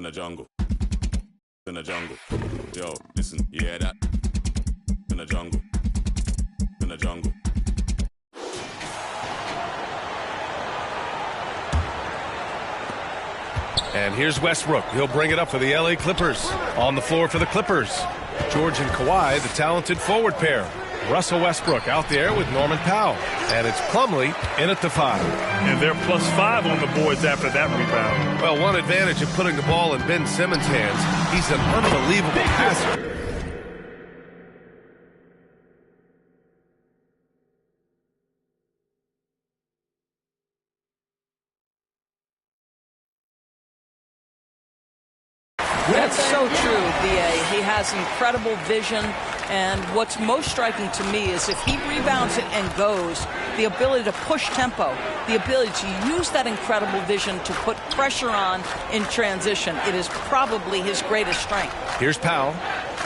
in the jungle. In the jungle. Yo, listen, you hear that? In the jungle. In the jungle. And here's Westbrook. He'll bring it up for the LA Clippers. On the floor for the Clippers, George and Kawhi, the talented forward pair. Russell Westbrook out there with Norman Powell. And it's Plumlee in at the 5. And they're +5 on the boards after that rebound. Well, one advantage of putting the ball in Ben Simmons' hands, he's an unbelievable passer. That's so true, B.A. He has incredible vision, and what's most striking to me is if he rebounds it and goes, the ability to push tempo, the ability to use that incredible vision to put pressure on in transition. It is probably his greatest strength. Here's Powell.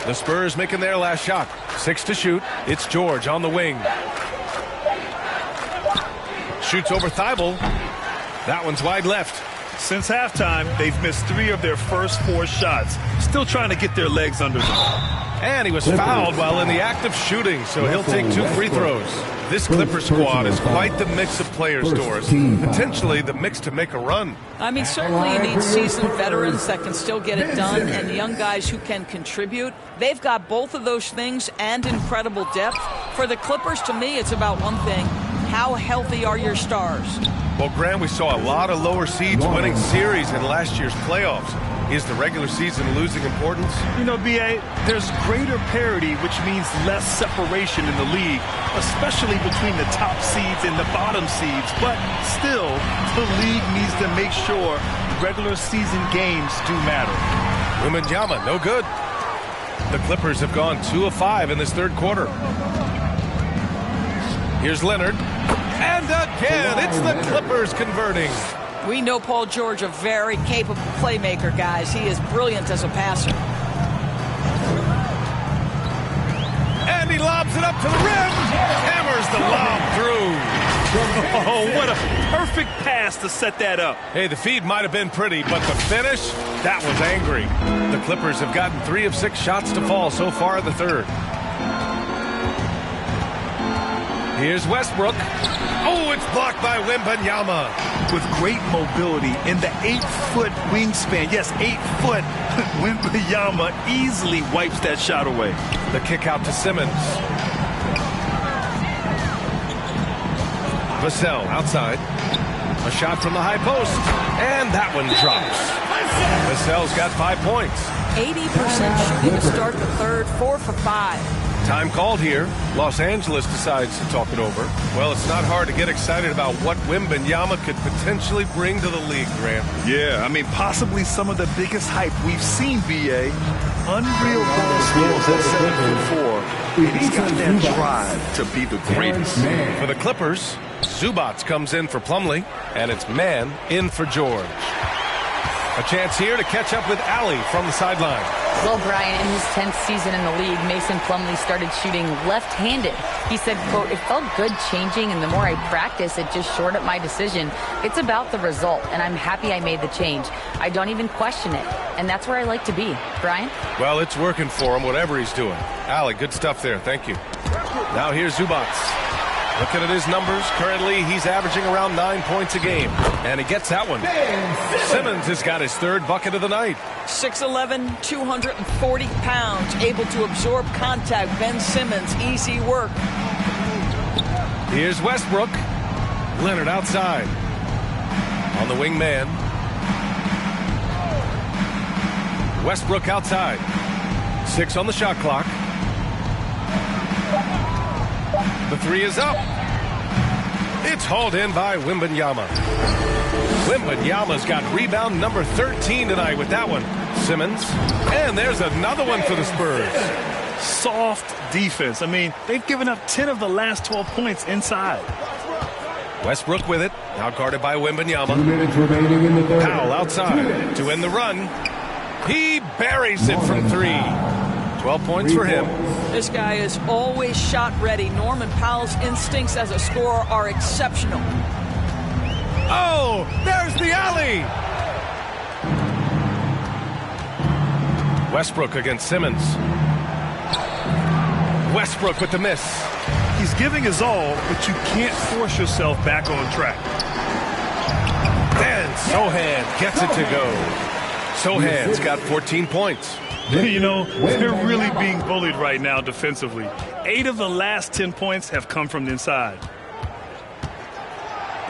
The Spurs making their last shot. 6 to shoot. It's George on the wing. Shoots over Thibault. That one's wide left. Since halftime, they've missed 3 of their first 4 shots. Still trying to get their legs under them. And he was fouled while in the act of shooting, so he'll take 2 free throws. This Clippers squad is quite the mix of players, Doris. Potentially the mix to make a run. I mean, certainly you need seasoned veterans that can still get it done and young guys who can contribute. They've got both of those things and incredible depth. For the Clippers, to me, it's about one thing. How healthy are your stars? Well, Graham, we saw a lot of lower seeds winning series in last year's playoffs. Is the regular season losing importance? You know, B.A., there's greater parity, which means less separation in the league, especially between the top seeds and the bottom seeds. But still, the league needs to make sure regular season games do matter. Wembanyama, no good. The Clippers have gone 2 of 5 in this third quarter. Here's Leonard. And again, it's the Clippers converting. We know Paul George, a very capable playmaker, guys. He is brilliant as a passer. And he lobs it up to the rim. Hammers the lob through. Oh, what a perfect pass to set that up. Hey, the feed might have been pretty, but the finish, that was angry. The Clippers have gotten 3 of 6 shots to fall so far in the third. Here's Westbrook. Oh, it's blocked by Wembanyama. With great mobility in the 8-foot wingspan. Yes, 8 foot. Wembanyama easily wipes that shot away. The kick out to Simmons. Vassell outside. A shot from the high post. And that one drops. Vassell's got 5 points. 80% shooting to start the third, 4 for 5. Time called here. Los Angeles decides to talk it over. Well, it's not hard to get excited about what Wembanyama could potentially bring to the league, Grant. Yeah, I mean, possibly some of the biggest hype we've seen, B.A. Unreal ball skills at 7'4". And he's got that drive to be the greatest. For the Clippers, Zubats comes in for Plumlee, and it's man in for George. A chance here to catch up with Allie from the sideline. Well, Brian, in his 10th season in the league, Mason Plumlee started shooting left-handed. He said, quote, "It felt good changing, and the more I practice, it just shored up my decision. It's about the result, and I'm happy I made the change. I don't even question it, and that's where I like to be." Brian? Well, it's working for him, whatever he's doing. Allie, good stuff there. Thank you. Now here's Zubats. Looking at his numbers, currently he's averaging around 9 points a game. And he gets that one. Simmons has got his 3rd bucket of the night. 6'11", 240 pounds, able to absorb contact. Ben Simmons, easy work. Here's Westbrook. Leonard outside. On the wing man. Westbrook outside. 6 on the shot clock. The 3 is up. It's hauled in by Wembanyama. Wembanyama's got rebound number 13 tonight with that one. Simmons. And there's another one for the Spurs. Soft defense. I mean, they've given up 10 of the last 12 points inside. Westbrook with it. Now guarded by Wembanyama. Powell outside to end the run. He buries it from 3. 12 points for him. This guy is always shot ready. Norman Powell's instincts as a scorer are exceptional. Oh, there's the alley. Westbrook against Simmons. Westbrook with the miss. He's giving his all, but you can't force yourself back on track. And Sohan gets it to go. Sohan's got 14 points. You know, they're really being bullied right now defensively. 8 of the last 10 points have come from the inside.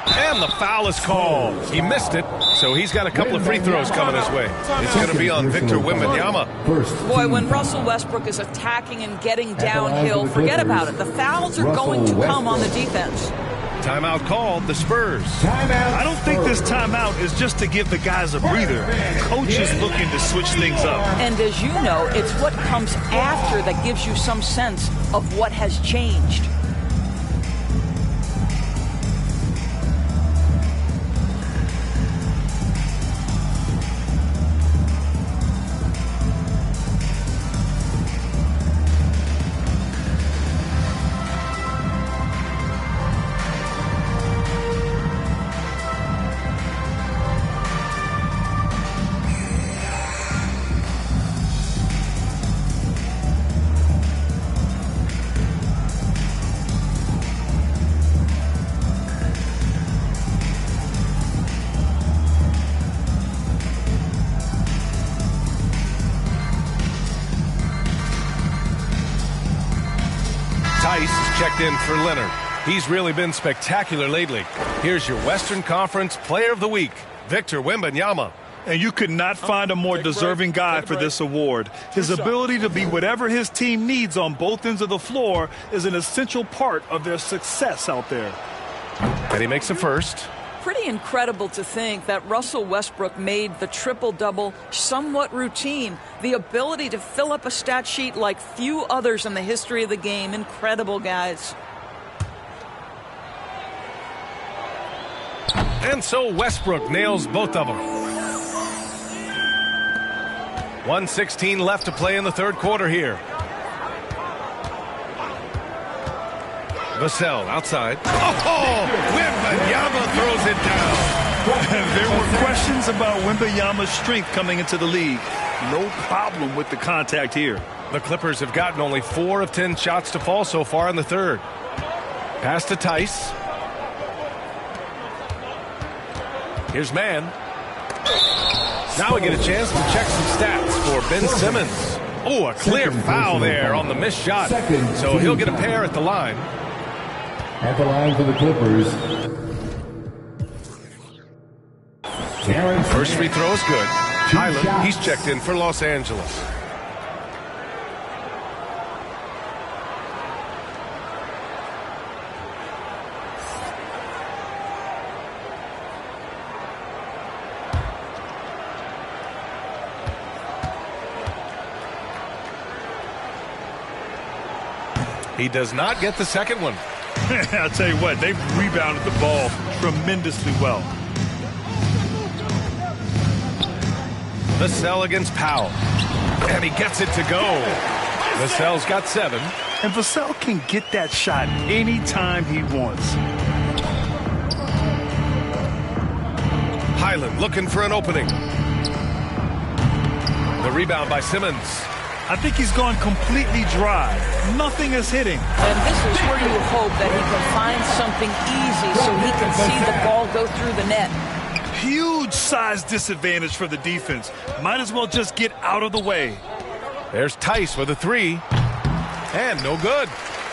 And the foul is called. He missed it, so he's got a couple of free throws coming his way. It's going to be on Victor Wembanyama. Boy, when Russell Westbrook is attacking and getting downhill, forget about it. The fouls are going to come on the defense. Timeout called, the Spurs. I don't think this timeout is just to give the guys a breather. Coach is looking to switch things up. And as you know, it's what comes after that gives you some sense of what has changed. Tice checked in for Leonard. He's really been spectacular lately. Here's your Western Conference Player of the Week, Victor Wembanyama. And you could not find a more deserving guy for this award. His ability to be whatever his team needs on both ends of the floor is an essential part of their success out there. And he makes the first. Pretty incredible to think that Russell Westbrook made the triple-double somewhat routine. The ability to fill up a stat sheet like few others in the history of the game. Incredible, guys. And so Westbrook nails both of them. 1:16 left to play in the third quarter here. Vassell outside. Oh, Wembanyama throws it down. There were questions about Wembanyama's strength coming into the league. No problem with the contact here. The Clippers have gotten only 4 of 10 shots to fall so far in the third. Pass to Tice. Here's Mann. Now we get a chance to check some stats for Ben Simmons. Oh, a clear foul there on the missed shot. So he'll get a pair at the line. At the line for the Clippers. First free throw is good. Highland, he's checked in for Los Angeles. He does not get the second one. I'll tell you what, they've rebounded the ball tremendously well. Vassell against Powell. And he gets it to go. Vassell's got 7. And Vassell can get that shot anytime he wants. Highland looking for an opening. The rebound by Simmons. I think he's gone completely dry. Nothing is hitting. And this is where you hope that he can find something easy so he can see the ball go through the net. Huge size disadvantage for the defense. Might as well just get out of the way. There's Tice with a 3. And no good.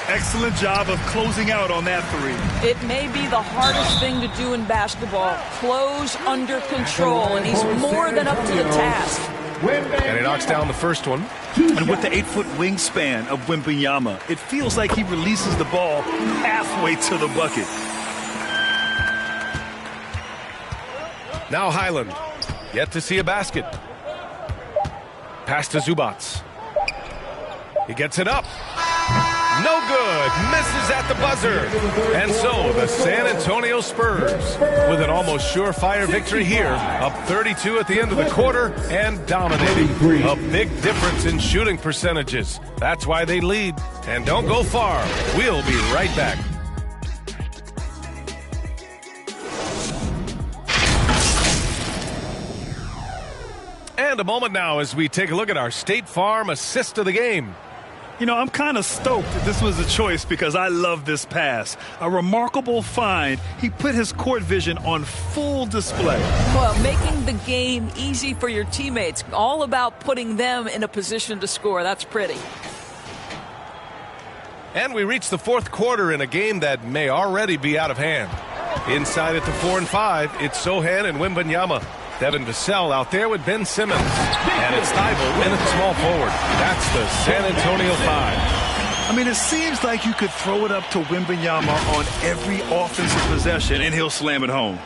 Excellent job of closing out on that 3. It may be the hardest thing to do in basketball. Close under control, and he's more than up to the task. And he knocks down the first one. And with the 8-foot wingspan of Wembanyama, it feels like he releases the ball halfway to the bucket. Now Highland, yet to see a basket. Pass to Zubac. He gets it up. No good. Misses at the buzzer. And so the San Antonio Spurs with an almost surefire victory here. Up 32 at the end of the quarter and dominating. A big difference in shooting percentages. That's why they lead. And don't go far. We'll be right back. And a moment now as we take a look at our State Farm assist of the game. You know, I'm kind of stoked that this was a choice because I love this pass. A remarkable find. He put his court vision on full display. Well, making the game easy for your teammates. All about putting them in a position to score. That's pretty. And we reach the fourth quarter in a game that may already be out of hand. Inside at the 4 and 5, it's Sochan and Wembanyama. Devin Vassell out there with Ben Simmons. And it's Thybulle in at small forward. That's the San Antonio 5. I mean, it seems like you could throw it up to Wembanyama on every offensive possession, and he'll slam it home.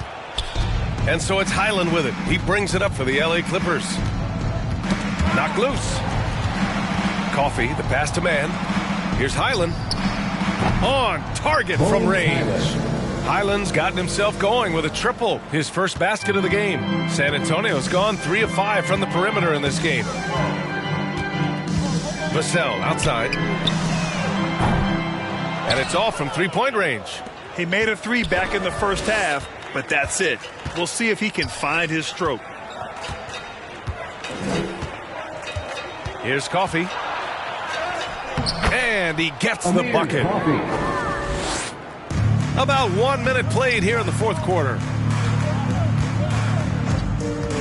And so it's Highland with it. He brings it up for the LA Clippers. Knocked loose. Coffee, the pass to man. Here's Highland. On target from range. Highland's gotten himself going with a triple, his first basket of the game. San Antonio's gone 3 of 5 from the perimeter in this game. Vassell outside. And it's all from three-point range. He made a 3 back in the first half, but that's it. We'll see if he can find his stroke. Here's Coffee. And he gets the bucket. About 1 minute played here in the fourth quarter.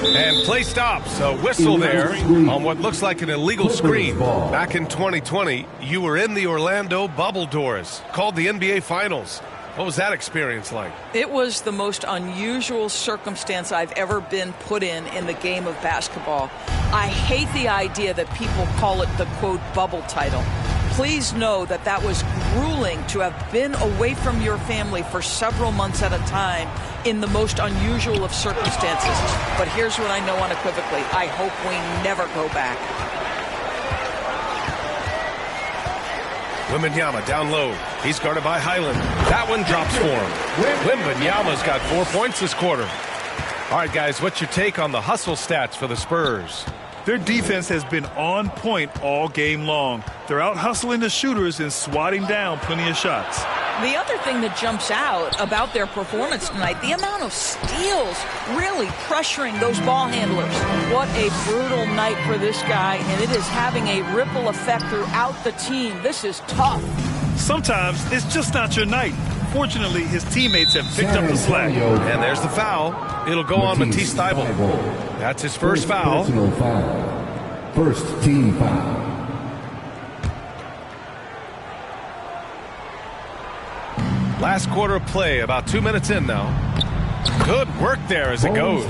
And play stops. A whistle there on what looks like an illegal screen. Back in 2020, you were in the Orlando bubble doors, called the NBA Finals. What was that experience like? It was the most unusual circumstance I've ever been put in the game of basketball. I hate the idea that people call it the, quote, bubble title. Please know that that was grueling to have been away from your family for several months at a time in the most unusual of circumstances. But here's what I know unequivocally. I hope we never go back. Wembanyama down low. He's guarded by Highland. That one drops for him. Wembanyama's got 4 points this quarter. All right, guys, what's your take on the hustle stats for the Spurs? Their defense has been on point all game long. They're out hustling the shooters and swatting down plenty of shots. The other thing that jumps out about their performance tonight, the amount of steals really pressuring those ball handlers. What a brutal night for this guy, and it is having a ripple effect throughout the team. This is tough. Sometimes it's just not your night. Fortunately, his teammates have picked up the slack. And there's the foul. It'll go on Matisse Thybulle. That's his first foul. Personal foul. First team foul. Last quarter of play, about 2 minutes in now. Good work there as it goes.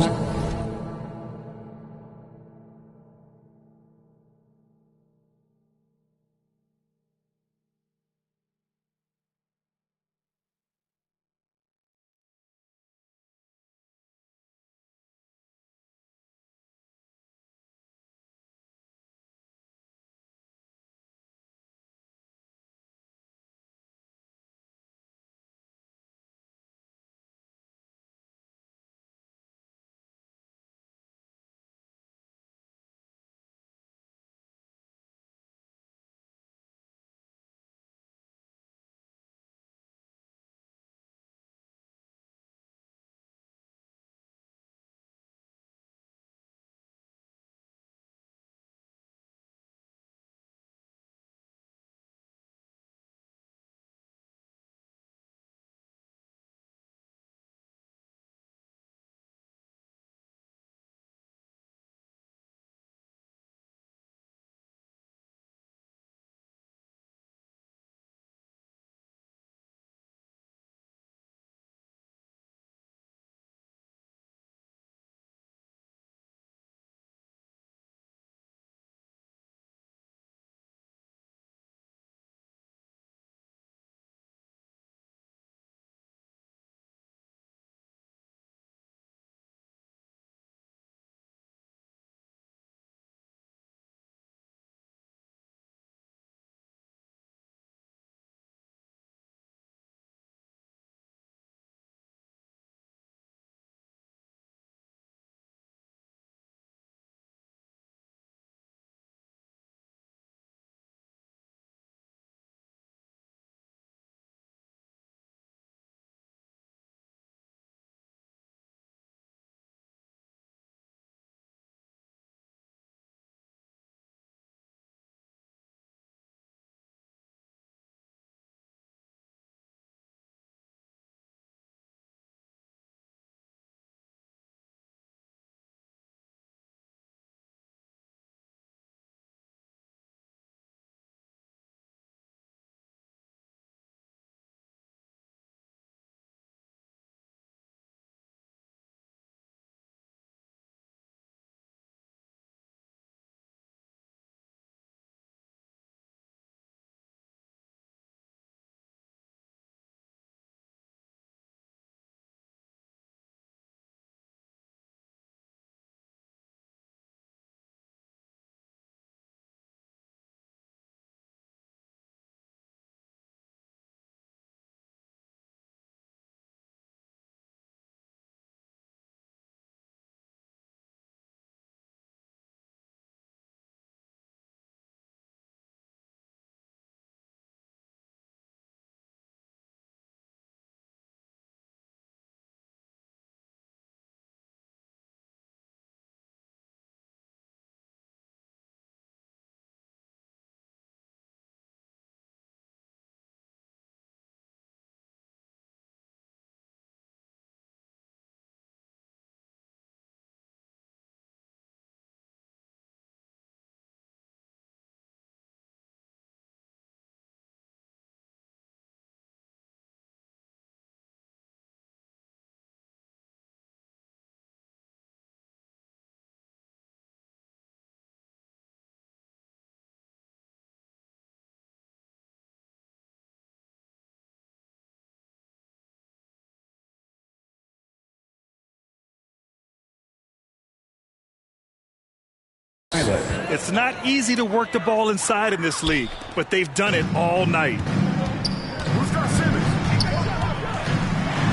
It's not easy to work the ball inside in this league, but they've done it all night.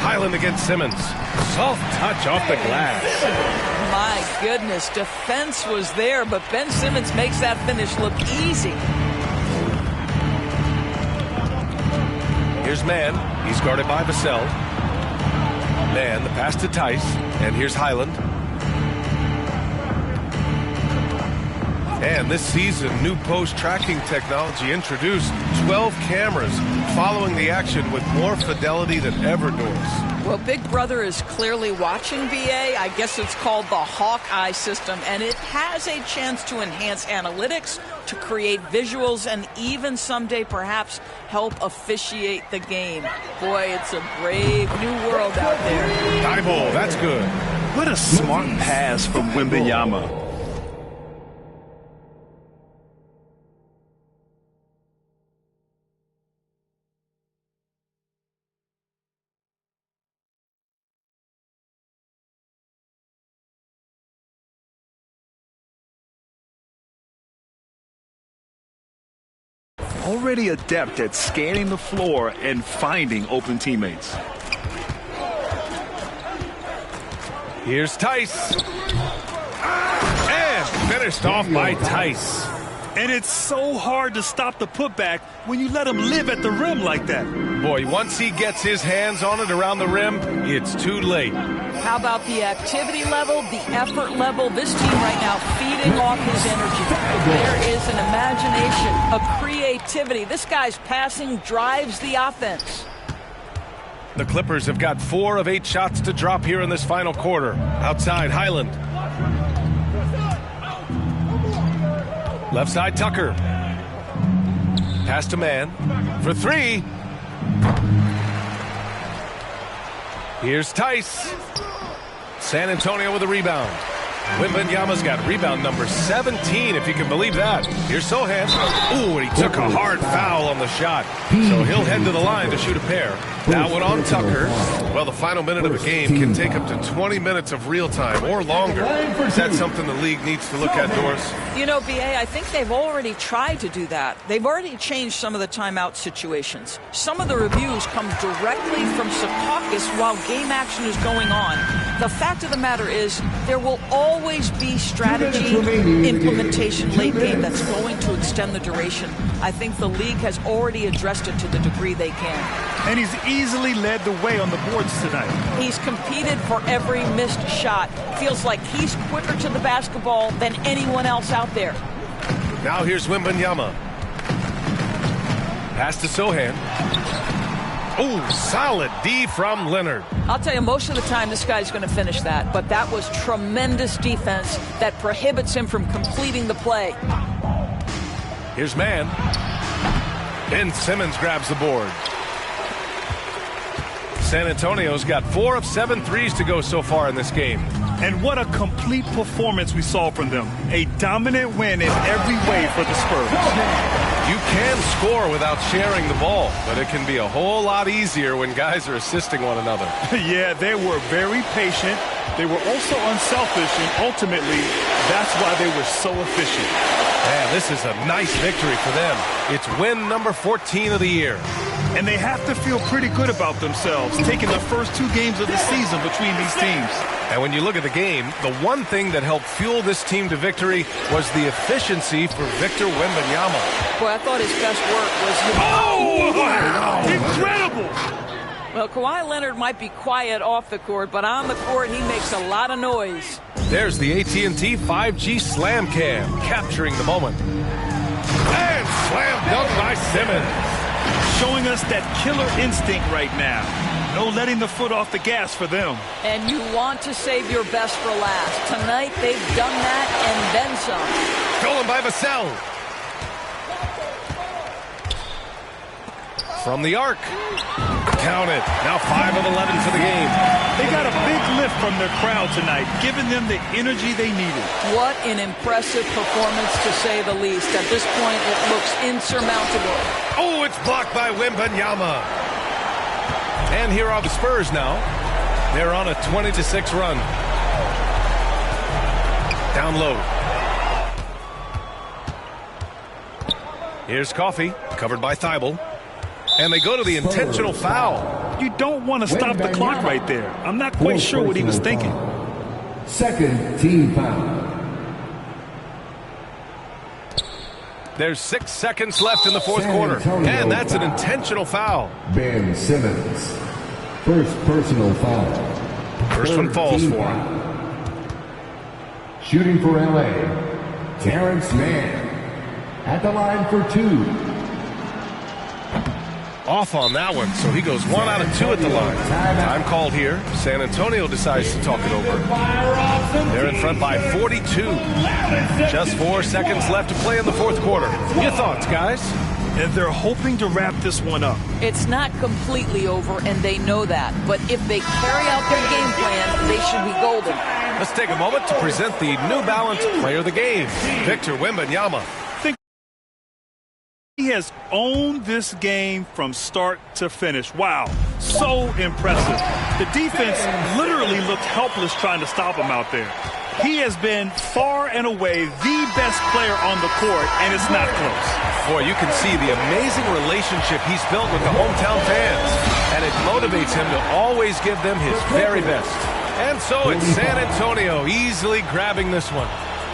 Highland against Simmons. Soft touch off the glass. My goodness, defense was there, but Ben Simmons makes that finish look easy. Here's Mann. He's guarded by Vassell. Mann, the pass to Tice. And here's Highland. And this season, new post tracking technology introduced 12 cameras following the action with more fidelity than ever, Doris. Well, Big Brother is clearly watching, BA. I guess it's called the Hawkeye system, and it has a chance to enhance analytics, to create visuals, and even someday perhaps help officiate the game. Boy, it's a brave new world out there. Thibault, that's good. What a smart pass from Wembanyama. Already adept at scanning the floor and finding open teammates. Here's Tice. And finished off by Tice. And it's so hard to stop the putback when you let him live at the rim like that. Boy, once he gets his hands on it around the rim, it's too late. How about the activity level, the effort level? This team right now feeding off his energy. There is an imagination, a creativity. This guy's passing drives the offense. The Clippers have got 4 of 8 shots to drop here in this final quarter. Outside, Highland. Left side, Tucker. Pass to Mann for 3. Here's Tice. San Antonio with a rebound. Wembanyama's got rebound number 17, if you can believe that. Here's Sohan. Ooh, and he took a hard foul on the shot. So he'll head to the line to shoot a pair. That one on Tucker. Well, the final minute of a game can take up to 20 minutes of real time or longer. Is that something the league needs to look at, Doris? You know, BA, I think they've already tried to do that. They've already changed some of the timeout situations. Some of the reviews come directly from Secaucus while game action is going on. The fact of the matter is there will always be strategy implementation late game that's going to extend the duration. I think the league has already addressed it to the degree they can. And he's easily led the way on the boards tonight. He's competed for every missed shot. Feels like he's quicker to the basketball than anyone else out there. Now here's Wembanyama. Pass to Sohan. Oh, solid D from Leonard. I'll tell you, most of the time this guy's going to finish that, but that was tremendous defense that prohibits him from completing the play. Here's Mann. Ben Simmons grabs the board. San Antonio's got 4 of 7 threes to go so far in this game. And what a complete performance we saw from them. A dominant win in every way for the Spurs. You can score without sharing the ball, but it can be a whole lot easier when guys are assisting one another. Yeah, they were very patient. They were also unselfish, and ultimately, that's why they were so efficient. Man, this is a nice victory for them. It's win number 14 of the year. And they have to feel pretty good about themselves, taking the first 2 games of the season between these teams. And when you look at the game, the one thing that helped fuel this team to victory was the efficiency for Victor Wembanyama. Boy, I thought his best work was... Oh, wow! Incredible! Well, Kawhi Leonard might be quiet off the court, but on the court, he makes a lot of noise. There's the AT&T 5G Slam Cam, capturing the moment. And slam dunk by Simmons. Showing us that killer instinct right now. No letting the foot off the gas for them. And you want to save your best for last. Tonight, they've done that and then some. Stolen by Vassell. From the arc. Count it. Now 5 of 11 for the game. They got a big lift from their crowd tonight, giving them the energy they needed. What an impressive performance, to say the least. At this point, it looks insurmountable. Oh, it's blocked by Wembanyama. And here are the Spurs now. They're on a 20-6 run. Down low. Here's Coffey, covered by Thibault. And they go to the intentional foul. You don't want to stop the clock right there. I'm not quite sure what he was thinking. Second team foul. There's 6 seconds left in the fourth quarter. And that's an intentional foul. Ben Simmons. First personal foul. First one falls for him. Shooting for LA, Terrence Mann. At the line for 2. Off on that one, so he goes 1 out of 2 at the line. Time called here. San Antonio decides to talk it over. They're in front by 42. Just 4 seconds left to play in the fourth quarter. Your thoughts, guys? And they're hoping to wrap this one up. It's not completely over, and they know that. But if they carry out their game plan, they should be golden. Let's take a moment to present the New Balance Player of the Game, Victor Wembanyama. He has owned this game from start to finish. Wow, so impressive. The defense literally looked helpless trying to stop him out there. He has been far and away the best player on the court, and it's not close. Boy, you can see the amazing relationship he's built with the hometown fans, and it motivates him to always give them his very best. And so it's San Antonio easily grabbing this one.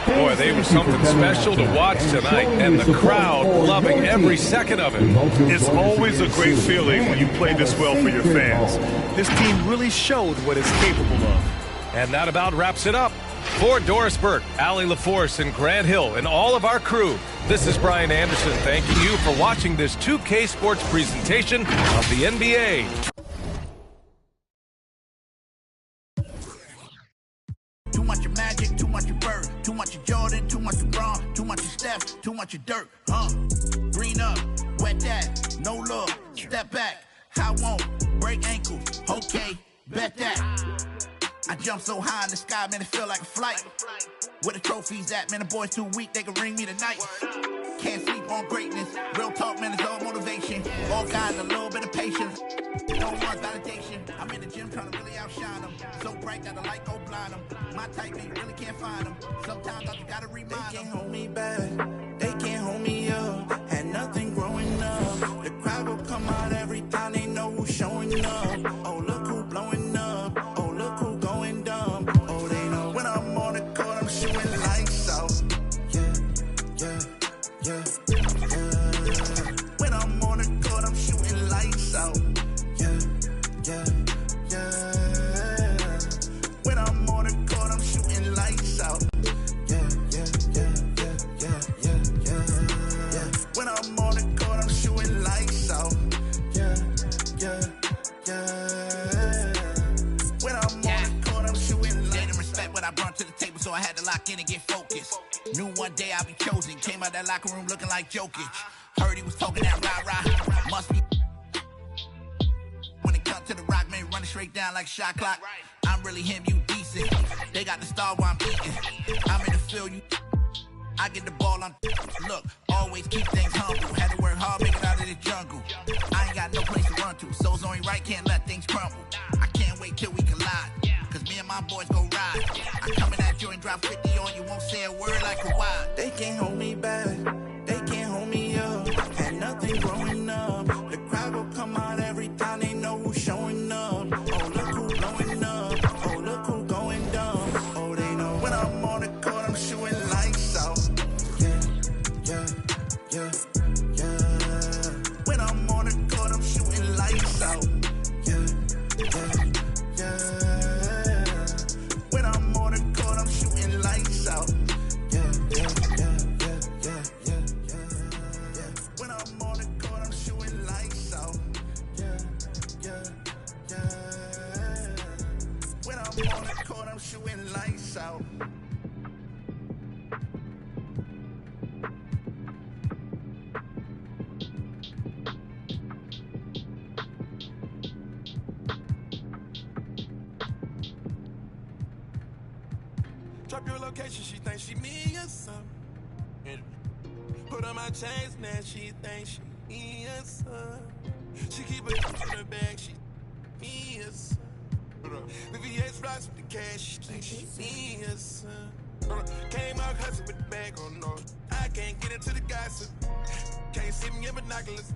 Boy, they were something special to watch tonight, and the crowd loving every second of it. It's always a great feeling when you play this well for your fans. This team really showed what it's capable of. And that about wraps it up. For Doris Burke, Allie LaForce, and Grant Hill, and all of our crew, this is Brian Anderson thanking you for watching this 2K Sports presentation of the NBA. Too much of Magic, too much of Bird, too much of Jordan, too much of Braun, too much of Steph, too much of Dirk. Green up, wet that, no look, step back. I won't break ankles, okay, bet that. I jump so high in the sky, man, it feel like a flight. Where the trophies at, man, the boys too weak, they can ring me tonight. Can't sleep on greatness, real talk, man, it's all motivation. All guys, a little bit of patience. No more validation. I'm in the gym trying to really outshine them. So bright that the light go blind them. My type, man, you really can't find them. Sometimes I just gotta remind them. They can't hold me back. They can't hold me up. Had nothing growing up. The crowd will come out every time they know who's showing up. Oh, look who blowing up. Oh, look who going dumb. Oh, they know when I'm on the court, I'm shooting lights out. Yeah, yeah, yeah, yeah. When I'm on the court, I'm shooting lights out. Yeah, yeah, yeah. When I'm on the court, I'm shooting lights out. Yeah, yeah, yeah, yeah, yeah, yeah, yeah. When I'm on the court, I'm shooting lights out. Yeah, yeah, yeah. When I'm on the court, I'm shooting lights out. They didn't respect what I brought to the table, so I had to lock in and get focused. Knew one day I'd be chosen. Came out that locker room looking like Jokic. Heard he was talking that rah-rah. Must be when it comes to the rock, man, running straight down like shot clock. I'm really him, you decent. They got the star while I'm eating. I'm in the field, you. I get the ball, I'm. Look, always keep things humble. Had to work hard, make it out of the jungle. I ain't got no place to run to. So's only right, can't let things crumble. I can't wait till we collide. Cause me and my boys go ride. I come in that joint, drop 50 on you, won't say a word like Kawhi. They can't hold me back. They can't hold me up. Had nothing growing up. The crowd will come out every time they know who's showing up. Oh, look who blowing up. Oh, look who going dumb. Oh, they know when I'm on the court, I'm shooting lights out. Yeah, yeah, yeah, yeah. When I'm on the court, I'm shooting lights out. Yeah, yeah, yeah. When I'm on the court, I'm shooting lights out. Yeah, yeah, yeah, yeah, yeah, yeah, yeah. When I'm on the court, I'm shooting lights out. Yeah, yeah, yeah. When I'm on the court, I'm shooting lights out. Drop your location, she thinks she me or something. Put on my chains, now she thinks she me or something. She keep it in her bag, she me or something. The VX rocks with the cash, she thinks she me or something. Came out hustling with the bag, oh no. I can't get into the gossip. Can't see me in binoculars.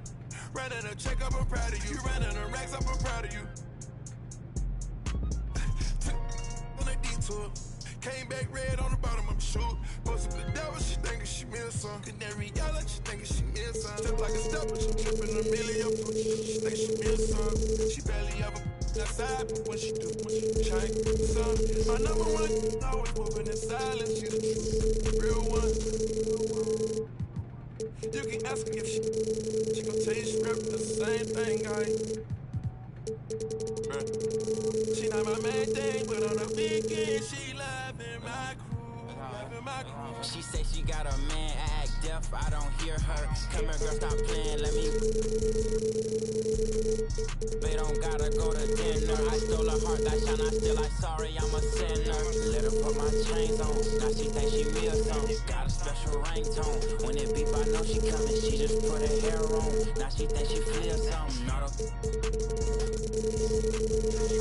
Running a check up, I'm proud of you. Running a racks up, I'm proud of you. On a detour. Came back red on the bottom of my shoe. Posted the devil, she thinking she miss some. Canary yellow, she thinking she miss some. Step like a stepper, she tripping a million. She think she miss some. She barely ever outside, but when she do, she change some. My number one, always moving in silence. She's the real one. You can ask her if she gon' tell you she rep the same thing, guy. She not my main thing, but on the weekend, she loving my crew, loving my crew. She say she got a man, I act deaf, I don't hear her. Come here, girl, stop playing, let me. They don't gotta go to dinner. I stole her heart, that shine, I still, I'm sorry, I'm a sinner. Let her put my chains on, now she think she me or something. Got a special ringtone, when it beep, I know she coming. She just put her hair on, now she think she feel something. Not a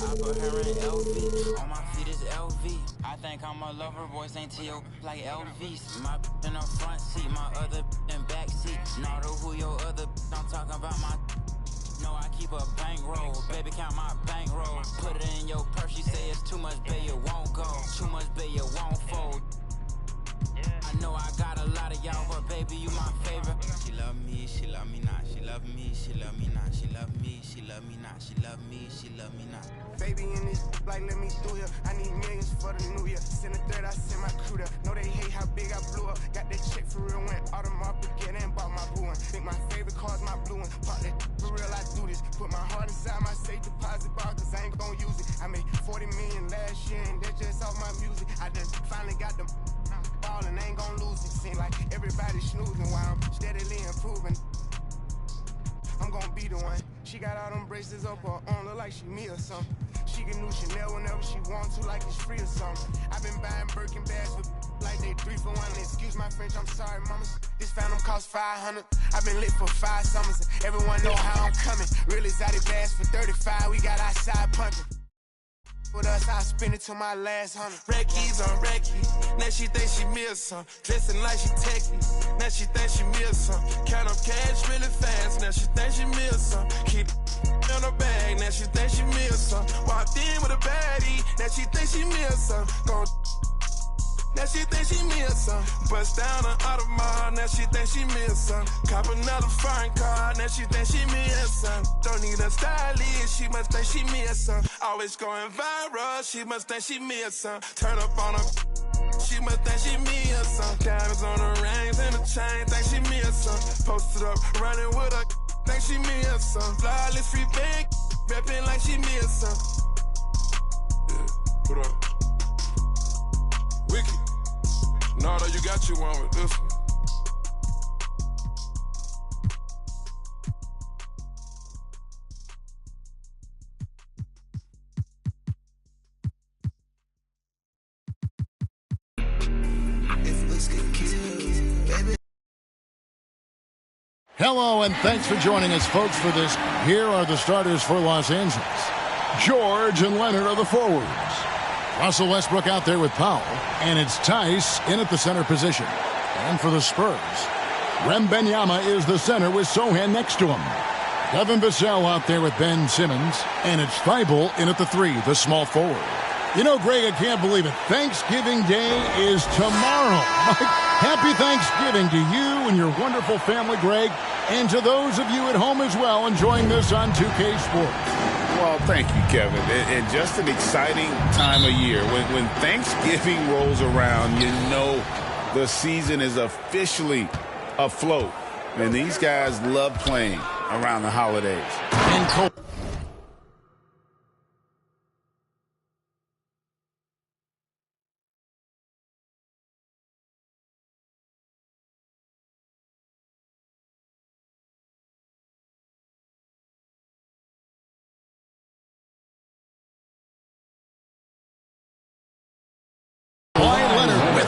I put her in LV, on my feet is LV. I think I'm a lover, boys ain't T.O. like LVs. My in the front seat, my other in back seat. Not who your other I'm talking about my. No, I keep a bankroll, baby count my bankroll. Put it in your purse, she say it's too much, babe, it won't go. Too much, babe, it won't fold. I know I got a lot of y'all, but baby, you my favorite. She love me, she love me not. She love me, she love me not. She love me, she love me not. She love me, she love me not. Baby in this, like, let me through here. I need millions for the new year. Send a third, I send my crew there. Know they hate how big I blew up. Got that check for real, went Audemars Piguet and bought my blue one. Think my favorite car's my blue one. Pop that for real, I do this. Put my heart inside my safe deposit box, cause I ain't gon' use it. I made 40 million last year, and that's just off my music. I just finally got them ballin', ain't gon' lose it. Seem like everybody snoozing while I'm steadily improving. I'm gon' be the one. She got all them braces up her arm, look like she me or something. She can do Chanel whenever she wants to, like it's free or something. I've been buying Birkin bags with like they 3 for 1. Excuse my French, I'm sorry, mama. This Phantom cost 500. I've been lit for 5 summers. Everyone know how I'm coming. Real exotic bags for 35. We got outside punkin'. With us, I spend it till my last 100. Reckies on Reckies, now she think she miss some. Dressing like she techie, now she think she miss some. Count up cash really fast, now she think she miss some. Keep it in her bag, now she think she miss some. Walked in with a baddie, now she think she miss some. Now she think she miss some. Bust down an Audemars, now she think she miss some. Cop another foreign car, now she think she miss some. Don't need a stylist, she must think she miss some. Always going viral, she must think she miss some. Turn up on her, she must think she miss some. Diamonds on her rings and the chain, think she miss some. Posted up, running with her, think she miss some. Flawless free bag, reppin' like she miss some. Yeah, put up. Wiki. Nardo, you got you one with this one. Hello, and thanks for joining us, folks, for this. Here are the starters for Los Angeles. George and Leonard are the forwards. Russell Westbrook out there with Powell, and it's Tice in at the center position. And for the Spurs, Wembanyama is the center with Sohan next to him. Devin Vassell out there with Ben Simmons, and it's Thibault in at the 3, the small forward. You know, Greg, I can't believe it. Thanksgiving Day is tomorrow. Happy Thanksgiving to you and your wonderful family, Greg, and to those of you at home as well enjoying this on 2K Sports. Well, thank you, Kevin. And just an exciting time of year. When Thanksgiving rolls around, you know the season is officially afloat. And these guys love playing around the holidays. And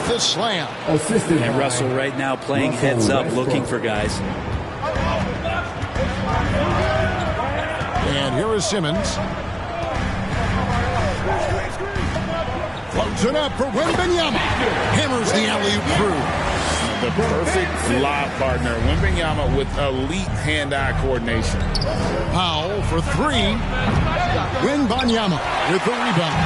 the slam. And Russell right now playing heads up, looking for guys. And here is Simmons. Floats it up for Wembanyama. Hammers the alley-oop through. the perfect lob partner. Wembanyama with elite hand-eye coordination. Powell for three. Wembanyama with the rebound.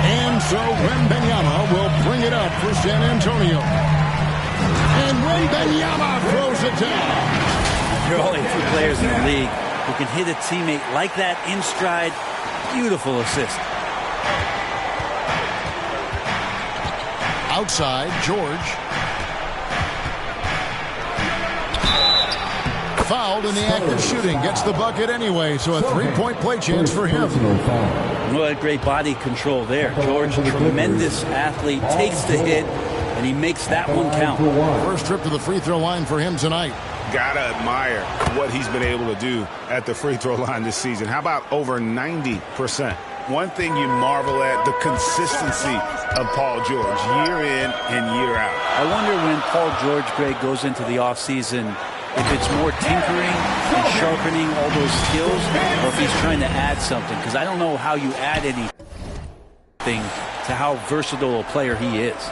And so Wembanyama will bring it up for San Antonio. And Wembanyama throws it down. There are only a few players in the league who can hit a teammate like that in stride. Beautiful assist. Outside, George. Fouled in the act of shooting. Gets the bucket anyway, so a three-point play chance for him. What great body control there. George, tremendous athlete, takes the hit, and he makes that one count. First trip to the free throw line for him tonight. Gotta admire what he's been able to do at the free throw line this season. How about over 90%? One thing you marvel at, the consistency of Paul George, year in and year out. I wonder when Paul George, Greg, goes into the offseason, if it's more tinkering and sharpening all those skills, or if he's trying to add something. Because I don't know how you add anything to how versatile a player he is.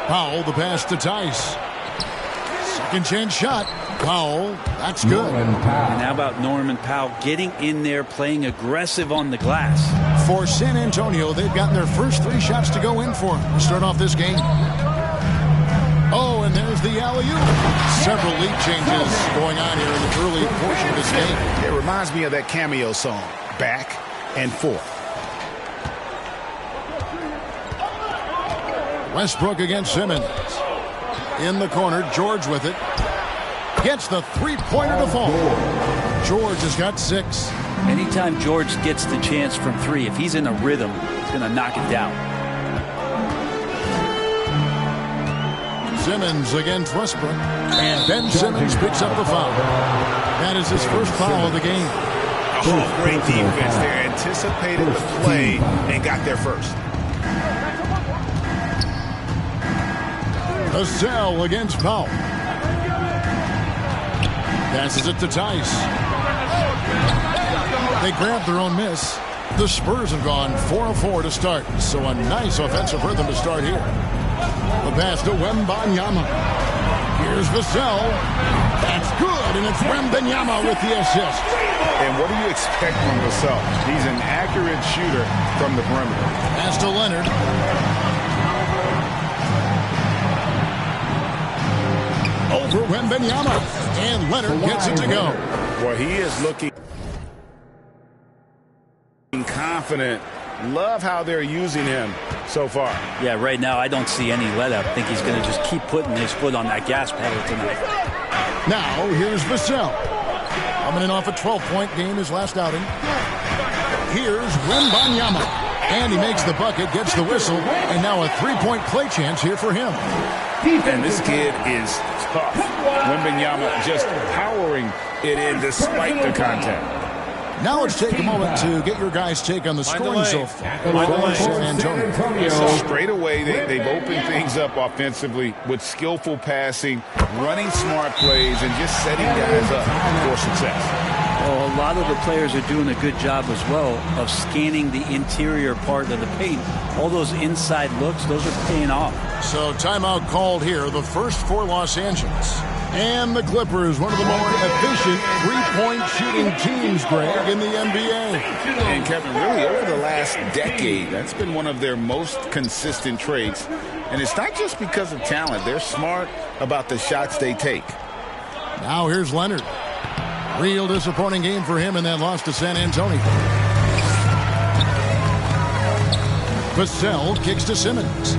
Powell, the pass to Tice. Second chance shot. Powell, that's good. And how about Norman Powell getting in there, playing aggressive on the glass? For San Antonio, they've gotten their first three shots to go in for to start off this game. Oh, and there's the alley-oop. Several lead changes going on here in the early portion of this game. It reminds me of that cameo song, Back and Forth. Westbrook against Simmons. In the corner, George with it. Gets the three-pointer to fall. George has got 6. Anytime George gets the chance from 3, if he's in a rhythm, he's going to knock it down. Simmons against Westbrook. And Ben Simmons picks up the foul. That is his first foul of the game. Oh, great defense there. Anticipated the play and got there first. Vassell against Powell. Passes it to Tice. They grabbed their own miss. The Spurs have gone 4 of 4 to start, so a nice offensive rhythm to start here. The pass to Wembanyama. Here's Vassell. That's good, and it's Wembanyama with the assist. And what do you expect from Vassell? He's an accurate shooter from the perimeter. Pass to Leonard. Over Wembanyama. And Leonard gets it to go. Well, he is looking confident. Love how they're using him so far. Yeah, right now I don't see any let up. I think he's going to just keep putting his foot on that gas pedal tonight. Now, here's Vassell. Coming in off a 12-point game his last outing. Here's Wembanyama. And he makes the bucket, gets the whistle, and now a three-point play chance here for him. And this kid is tough. Wembanyama just powering it in despite the contact. Now let's take a moment to get your guys' take on the scoring so far for San Antonio. So straight away, they've opened things up offensively with skillful passing, running smart plays, and just setting guys up for success. Well, a lot of the players are doing a good job as well of scanning the interior part of the paint. All those inside looks, those are paying off. So timeout called here, the first for Los Angeles. And the Clippers, one of the more efficient three-point shooting teams, Greg, in the NBA. And Kevin, really over the last decade, that's been one of their most consistent traits. And it's not just because of talent. They're smart about the shots they take. Now here's Leonard. Real disappointing game for him in that loss to San Antonio. Vassell kicks to Simmons.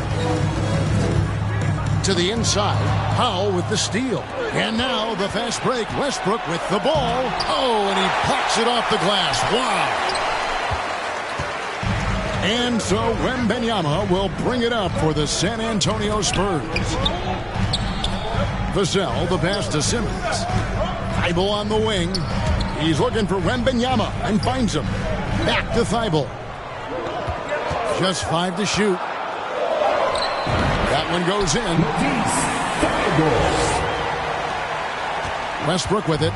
To the inside. Powell with the steal. And now the fast break. Westbrook with the ball. Oh, and he pops it off the glass. Wow. And so Wembanyama will bring it up for the San Antonio Spurs. Vassell, the pass to Simmons. Thibault on the wing. He's looking for Wembanyama and finds him. Back to Thibault. Just 5 to shoot. That one goes in. Westbrook with it.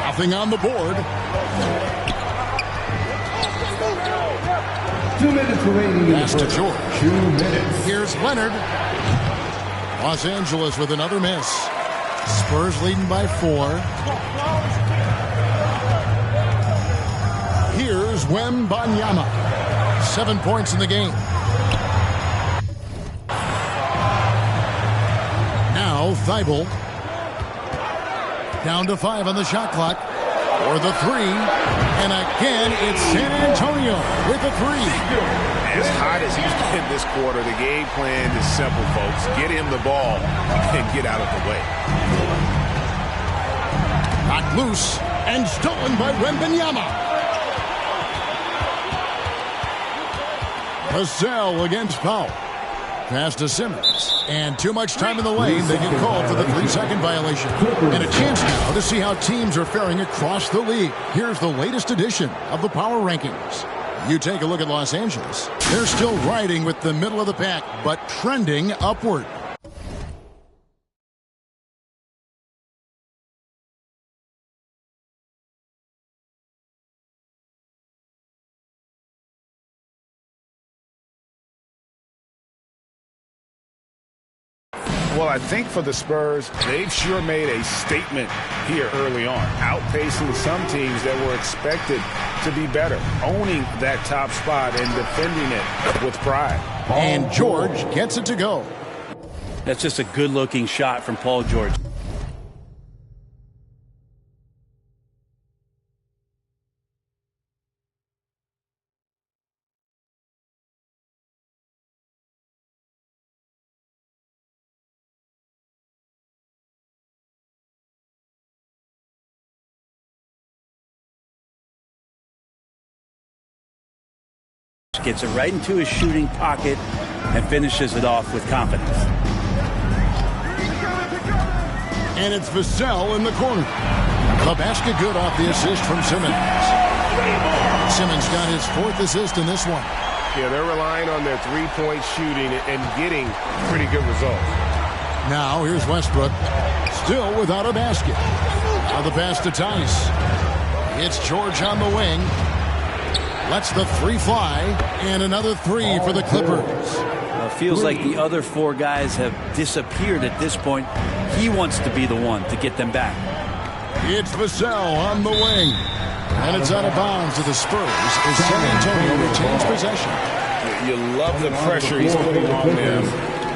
Nothing on the board. 2 minutes remaining. Pass to George. 2 minutes. Here's Leonard. Los Angeles with another miss. Spurs leading by 4. Here's Wembanyama. 7 points in the game. Now Thibault. Down to 5 on the shot clock. For the 3. And again, it's San Antonio with the 3. As hot as he's been this quarter, the game plan is simple, folks. Get him the ball and get out of the way. Knocked loose and stolen by Wembanyama. Vassell against Powell. Pass to Simmons. And too much time in the lane. They get called for the 3-second violation. And a chance now to see how teams are faring across the league. Here's the latest edition of the Power Rankings. You take a look at Los Angeles. They're still riding with the middle of the pack, but trending upward. Well, I think for the Spurs, they've sure made a statement here early on, outpacing some teams that were expected to be better, owning that top spot and defending it with pride. And George gets it to go. That's just a good-looking shot from Paul George. Gets it right into his shooting pocket and finishes it off with confidence. And it's Vassell in the corner. The basket good off the assist from Simmons. Simmons got his 4th assist in this one. Yeah, they're relying on their three-point shooting and getting pretty good results. Now here's Westbrook, still without a basket. Now the pass to Tice. It's George on the wing. Lets the 3 fly, and another 3 for the Clippers. Well, it feels like the other 4 guys have disappeared at this point. He wants to be the one to get them back. It's Vassell on the wing. And it's out of bounds to the Spurs as San Antonio retains possession. You love the pressure he's putting on them.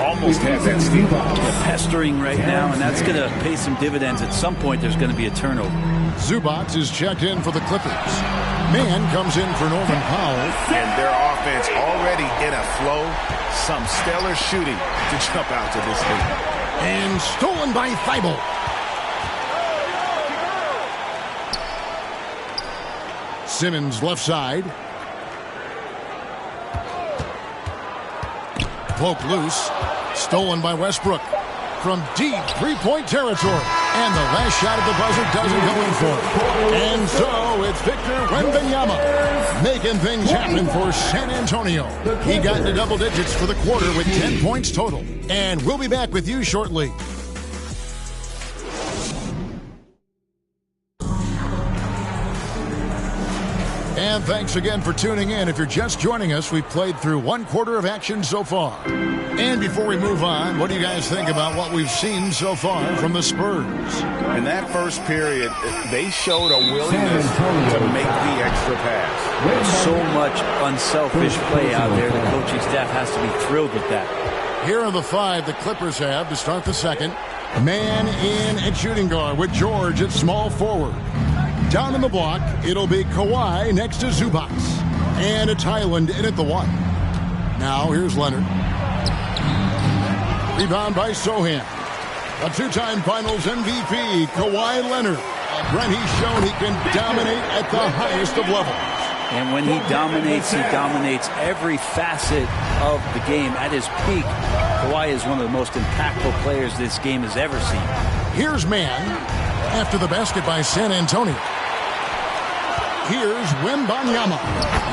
Almost has that steal. They're pestering right now, and that's going to pay some dividends. At some point, there's going to be a turnover. Zubac is checked in for the Clippers. Man comes in for Norman Powell. And their offense already in a flow. Some stellar shooting to jump out to this lead. And stolen by Thibault. Simmons left side. Poke loose. Stolen by Westbrook. From deep three-point territory. And the last shot at the buzzer doesn't go in for it. And so it's Victor Wembanyama making things happen for San Antonio. He got into double digits for the quarter with 10 points total. And we'll be back with you shortly. And thanks again for tuning in. If you're just joining us, we've played through 1 quarter of action so far. And before we move on, what do you guys think about what we've seen so far from the Spurs? In that first period, they showed a willingness to make the extra pass. There's so much unselfish play out there. The coaching staff has to be thrilled with that. Here are the 5 the Clippers have to start the second. Man in at shooting guard with George at small forward. Down in the block, it'll be Kawhi next to Zubac. And it's Highland in at the 1. Now here's Leonard. Rebound by Sohan. A 2-time Finals MVP, Kawhi Leonard. Brent, he's shown he can dominate at the highest of levels. And when he dominates every facet of the game at his peak. Kawhi is one of the most impactful players this game has ever seen. Here's Man after the basket by San Antonio. Here's Wembanyama.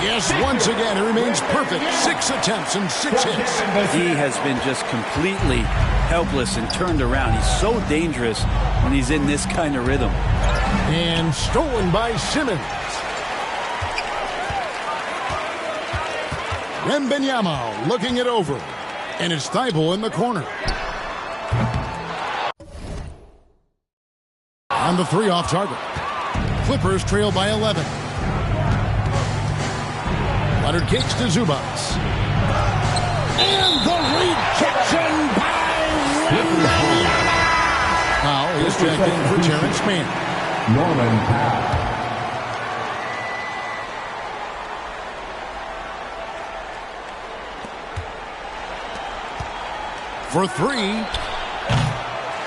Yes, once again, he remains perfect. 6 attempts and 6 hits. He has been just completely helpless and turned around. He's so dangerous when he's in this kind of rhythm. And stolen by Simmons. Wembanyama looking it over. And it's Thibault in the corner. On the 3 off target. Clippers trail by 11. Leonard kicks to Zubats. And the rejection by Wembanyama. Powell is checked in for Terrence Mann. Norman Powell. For 3.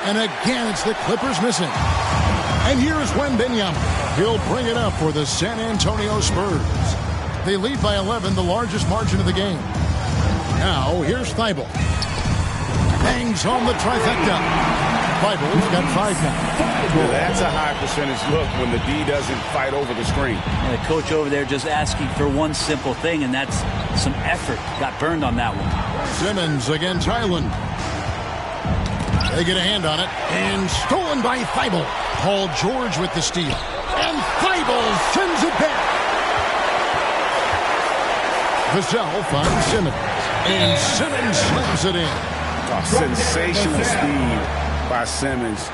And again, it's the Clippers missing. And here's Wembanyama. He'll bring it up for the San Antonio Spurs. They lead by 11, the largest margin of the game. Now, here's Thibault. Bangs home the trifecta. Thibault's got 5 now. That's a high percentage look when the D doesn't fight over the screen. And the coach over there just asking for one simple thing, and that's some effort. Got burned on that one. Simmons against Highland. They get a hand on it. And stolen by Thibault. Paul George with the steal. And Thibault sends it back. Vassell finds Simmons. And Simmons slams it in. Sensational speed by Simmons.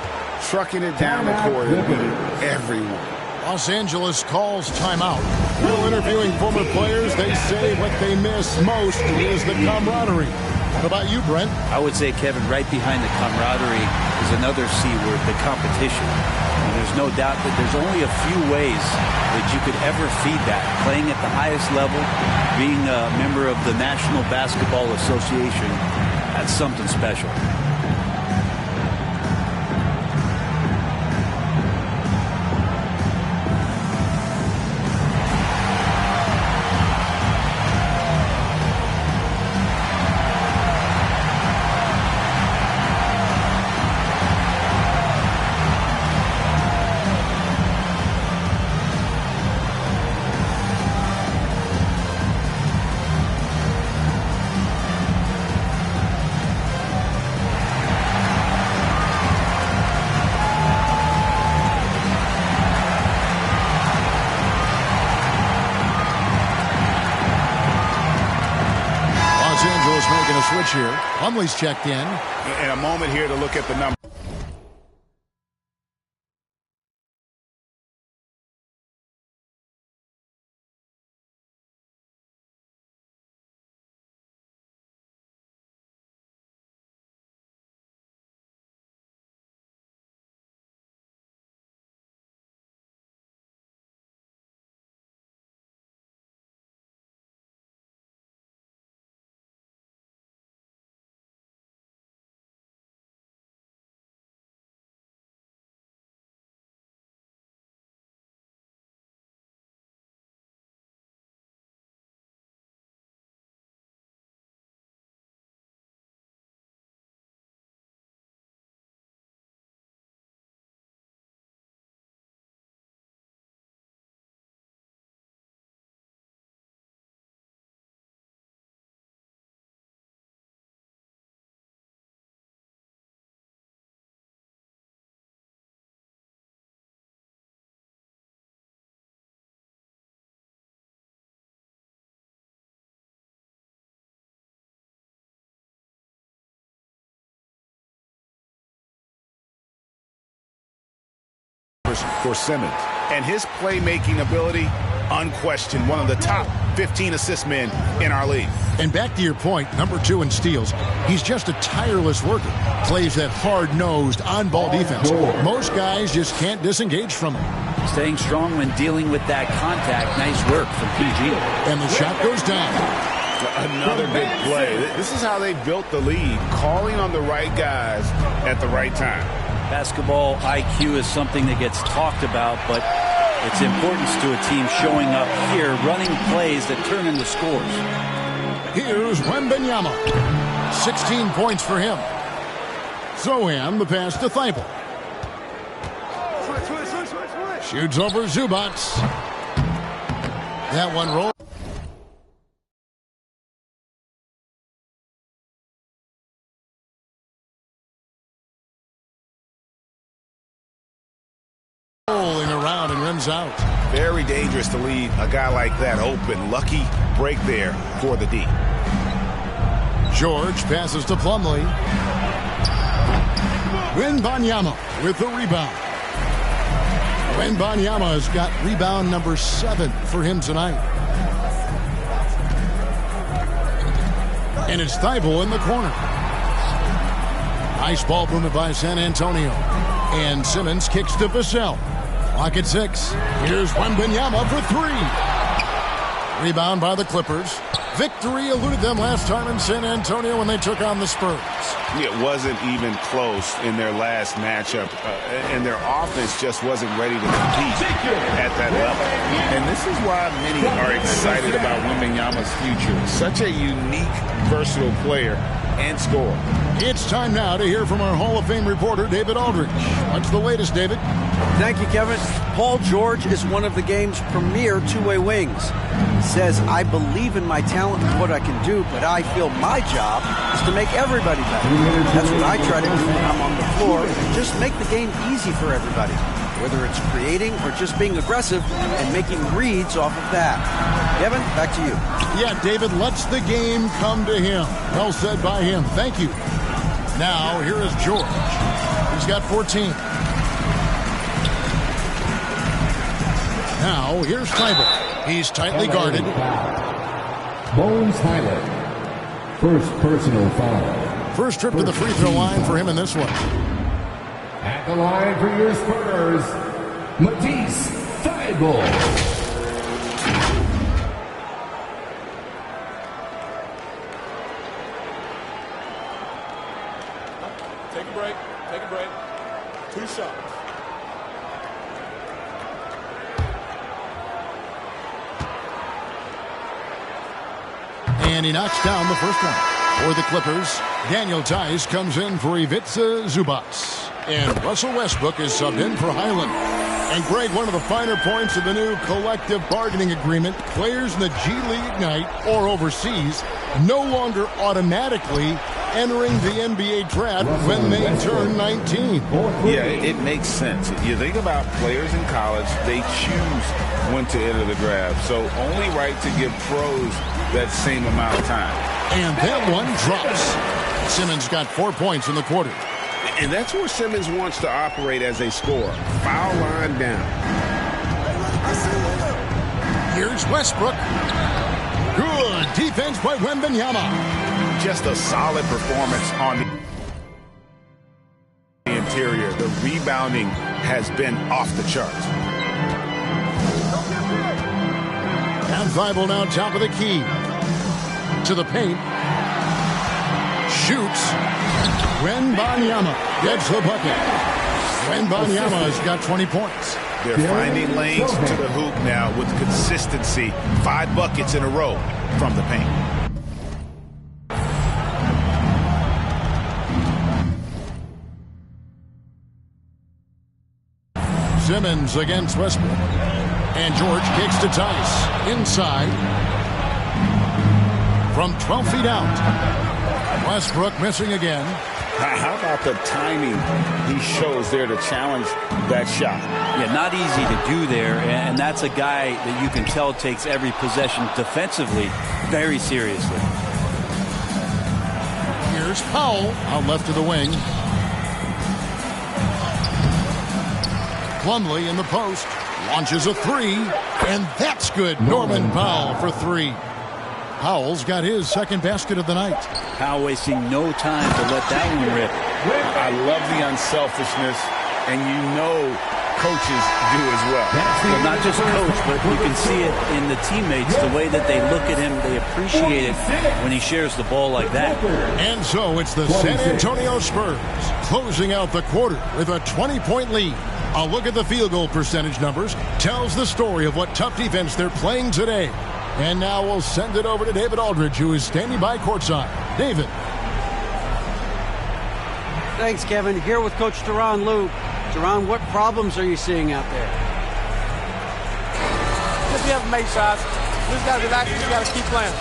Trucking it down the court and beating everyone. Los Angeles calls timeout. While interviewing former players, they say what they miss most is the camaraderie. What about you, Brent? I would say, Kevin, right behind the camaraderie is another C word, the competition. And there's no doubt that there's only a few ways that you could ever feed that. Playing at the highest level, being a member of the National Basketball Association, that's something special. Making a switch here. Plumlee's checked in. And a moment here to look at the number. For Simmons. And his playmaking ability, unquestioned, one of the top 15 assist men in our league. And back to your point, number 2 in steals, he's just a tireless worker. Plays that hard-nosed, on-ball defense. Most guys just can't disengage from him. Staying strong when dealing with that contact. Nice work from PG. And the shot goes down. Another big play. This is how they built the lead, calling on the right guys at the right time. Basketball IQ is something that gets talked about, but its importance to a team showing up here, running plays that turn into scores. Here's Wembanyama. 16 points for him. Zohan, the pass to Thibault. Shoots over Zubats. That one rolls. Rolling around and rims out. Very dangerous to leave a guy like that open. Lucky break there for the D. George passes to Plumlee. Wembanyama with the rebound. Wembanyama has got rebound number 7 for him tonight. And it's Thibault in the corner. Nice ball movement by San Antonio. And Simmons kicks to Vassell. Clock at 6. Here's Wembanyama for 3. Rebound by the Clippers. Victory eluded them last time in San Antonio when they took on the Spurs. It wasn't even close in their last matchup, and their offense just wasn't ready to compete at that level. And this is why many are excited about Wembanyama's future. Such a unique, versatile player and scorer. It's time now to hear from our Hall of Fame reporter, David Aldridge. What's the latest, David? Thank you, Kevin. Paul George is one of the game's premier two-way wings. He says, I believe in my talent and what I can do, but I feel my job is to make everybody better. That's what I try to do when I'm on the floor, just make the game easy for everybody, whether it's creating or just being aggressive and making reads off of that. Kevin, back to you. Yeah, David lets the game come to him. Well said by him. Thank you. Now, here is George. He's got 14. Now, here's Thibault. He's tightly guarded. Bones Highland. First personal foul. First trip to the free throw line for him in this one. At the line for your Spurs, Matisse Thybulle. Take a break. Take a break. 2 shots. And he knocks down the first one. For the Clippers, Daniel Tice comes in for Ivica Zubac. And Russell Westbrook is subbed in for Highland. And Greg, one of the finer points of the new collective bargaining agreement, players in the G League Ignite or overseas no longer automatically entering the NBA draft when they turn 19. Yeah, it makes sense. You think about players in college, they choose when to enter the draft. So only right to give pros that same amount of time. And that one drops. Simmons got 4 points in the quarter. And that's where Simmons wants to operate as a scorer. Foul line down. Here's Westbrook. Good defense by Wembanyama. Just a solid performance on the interior. The rebounding has been off the charts. And Thibault now top of the key. To the paint. Shoots. Wembanyama gets the bucket. Wembanyama has got 20 points. They're finding lanes to the hoop now with consistency. 5 buckets in a row from the paint. Simmons against Westbrook. And George kicks to Tice. Inside. From 12 feet out. Westbrook missing again. How about the timing he shows there to challenge that shot? Yeah, not easy to do there, and that's a guy that you can tell takes every possession defensively very seriously. Here's Powell out left to the wing. Plumlee in the post. Launches a 3, and that's good. Norman Powell for 3. Powell's got his second basket of the night. Powell wasting no time to let that one rip. I love the unselfishness, and you know coaches do as well. Well, not just coach, but you can see it in the teammates, the way that they look at him. They appreciate it when he shares the ball like that. And so it's the San Antonio Spurs closing out the quarter with a 20-point lead. A look at the field goal percentage numbers tells the story of what tough defense they're playing today. And now we'll send it over to David Aldridge, who is standing by courtside. David. Thanks, Kevin. Here with Coach Tyronn Lue. Tyronn, what problems are you seeing out there? Just we haven't made shots. We just got to relax. We just got to keep playing.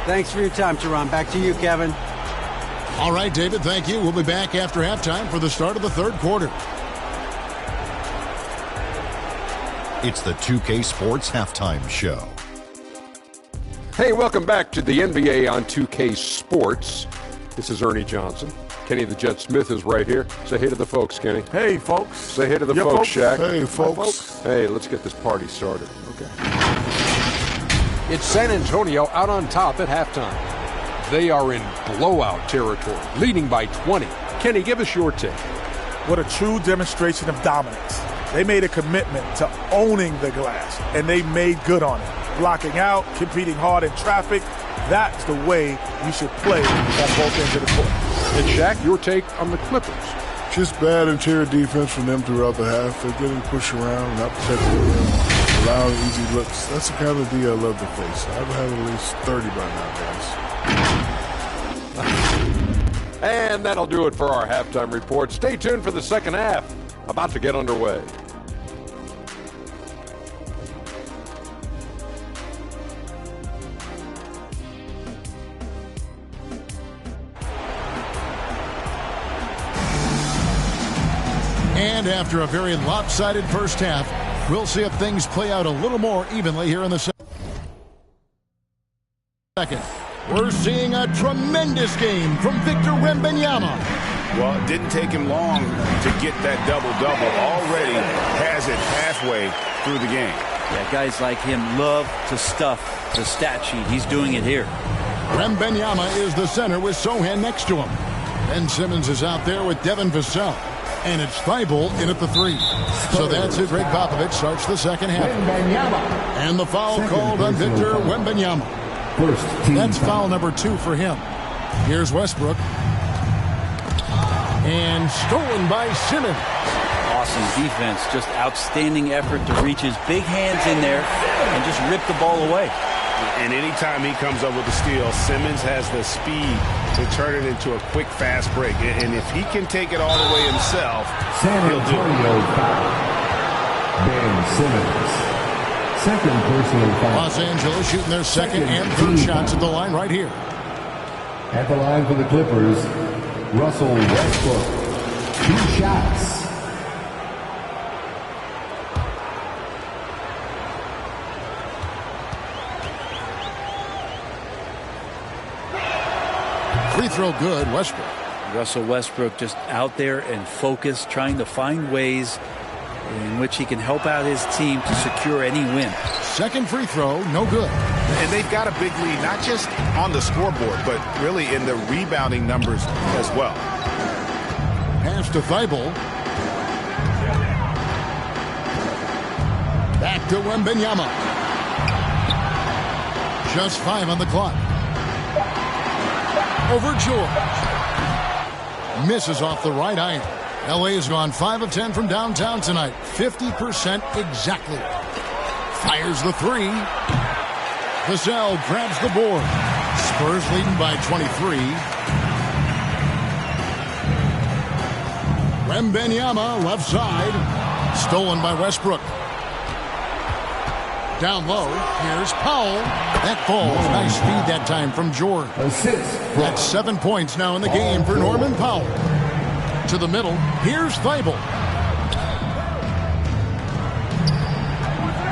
Thanks for your time, Tyronn. Back to you, Kevin. All right, David, thank you. We'll be back after halftime for the start of the third quarter. It's the 2K Sports Halftime Show. Hey, welcome back to the NBA on 2K Sports. This is Ernie Johnson. Kenny the Jet Smith is right here. Say hey to the folks, Kenny. Hey, folks. Say hey to the folks, Shaq. Hey, folks. Hi, folks. Hey, let's get this party started. Okay. It's San Antonio out on top at halftime. They are in blowout territory, leading by 20. Kenny, give us your take. What a true demonstration of dominance. They made a commitment to owning the glass, and they made good on it. Blocking out, competing hard in traffic. That's the way you should play on both ends of the court. And Shaq, your take on the Clippers. Just bad interior defense from them throughout the half. They're getting pushed around, not protecting the rim, allowing easy looks. That's the kind of D I love to face. I've had at least 30 by now, guys. And that'll do it for our halftime report. Stay tuned for the second half. About to get underway. And after a very lopsided first half, we'll see if things play out a little more evenly here in the second. We're seeing a tremendous game from Victor Wembanyama. Well, it didn't take him long to get that double-double. Already has it halfway through the game. Yeah, guys like him love to stuff the stat sheet. He's doing it here. Wembanyama is the center with Sohan next to him. Ben Simmons is out there with Devin Vassell. And it's Thibault in at the 3. So that's it. Greg Popovich starts the second half. And the foul called on Victor Wembanyama. That's foul number 2 for him. Here's Westbrook. And stolen by Simmons. Awesome defense. Just outstanding effort to reach his big hands in there and just rip the ball away. And anytime he comes up with a steal, Simmons has the speed to turn it into a quick, fast break. And if he can take it all the way himself, he'll do it. Ben Simmons. Second personal foul. Los Angeles shooting their second and third shots at the line right here. At the line for the Clippers, Russell Westbrook. 2 shots. Free throw good, Westbrook. Russell Westbrook just out there and focused, trying to find ways in which he can help out his team to secure any win. Second free throw, no good. And they've got a big lead, not just on the scoreboard, but really in the rebounding numbers as well. Pass to Thibault. Back to Wembanyama. Just 5 on the clock. Over George. Misses off the right iron. LA has gone 5 of 10 from downtown tonight. 50% exactly. Fires the 3. Vassell grabs the board. Spurs leading by 23. Wembanyama left side. Stolen by Westbrook. Down low, here's Powell. That falls. Nice speed that time from George. That's 7 points now in the game for Norman Powell. To the middle, here's Thibault.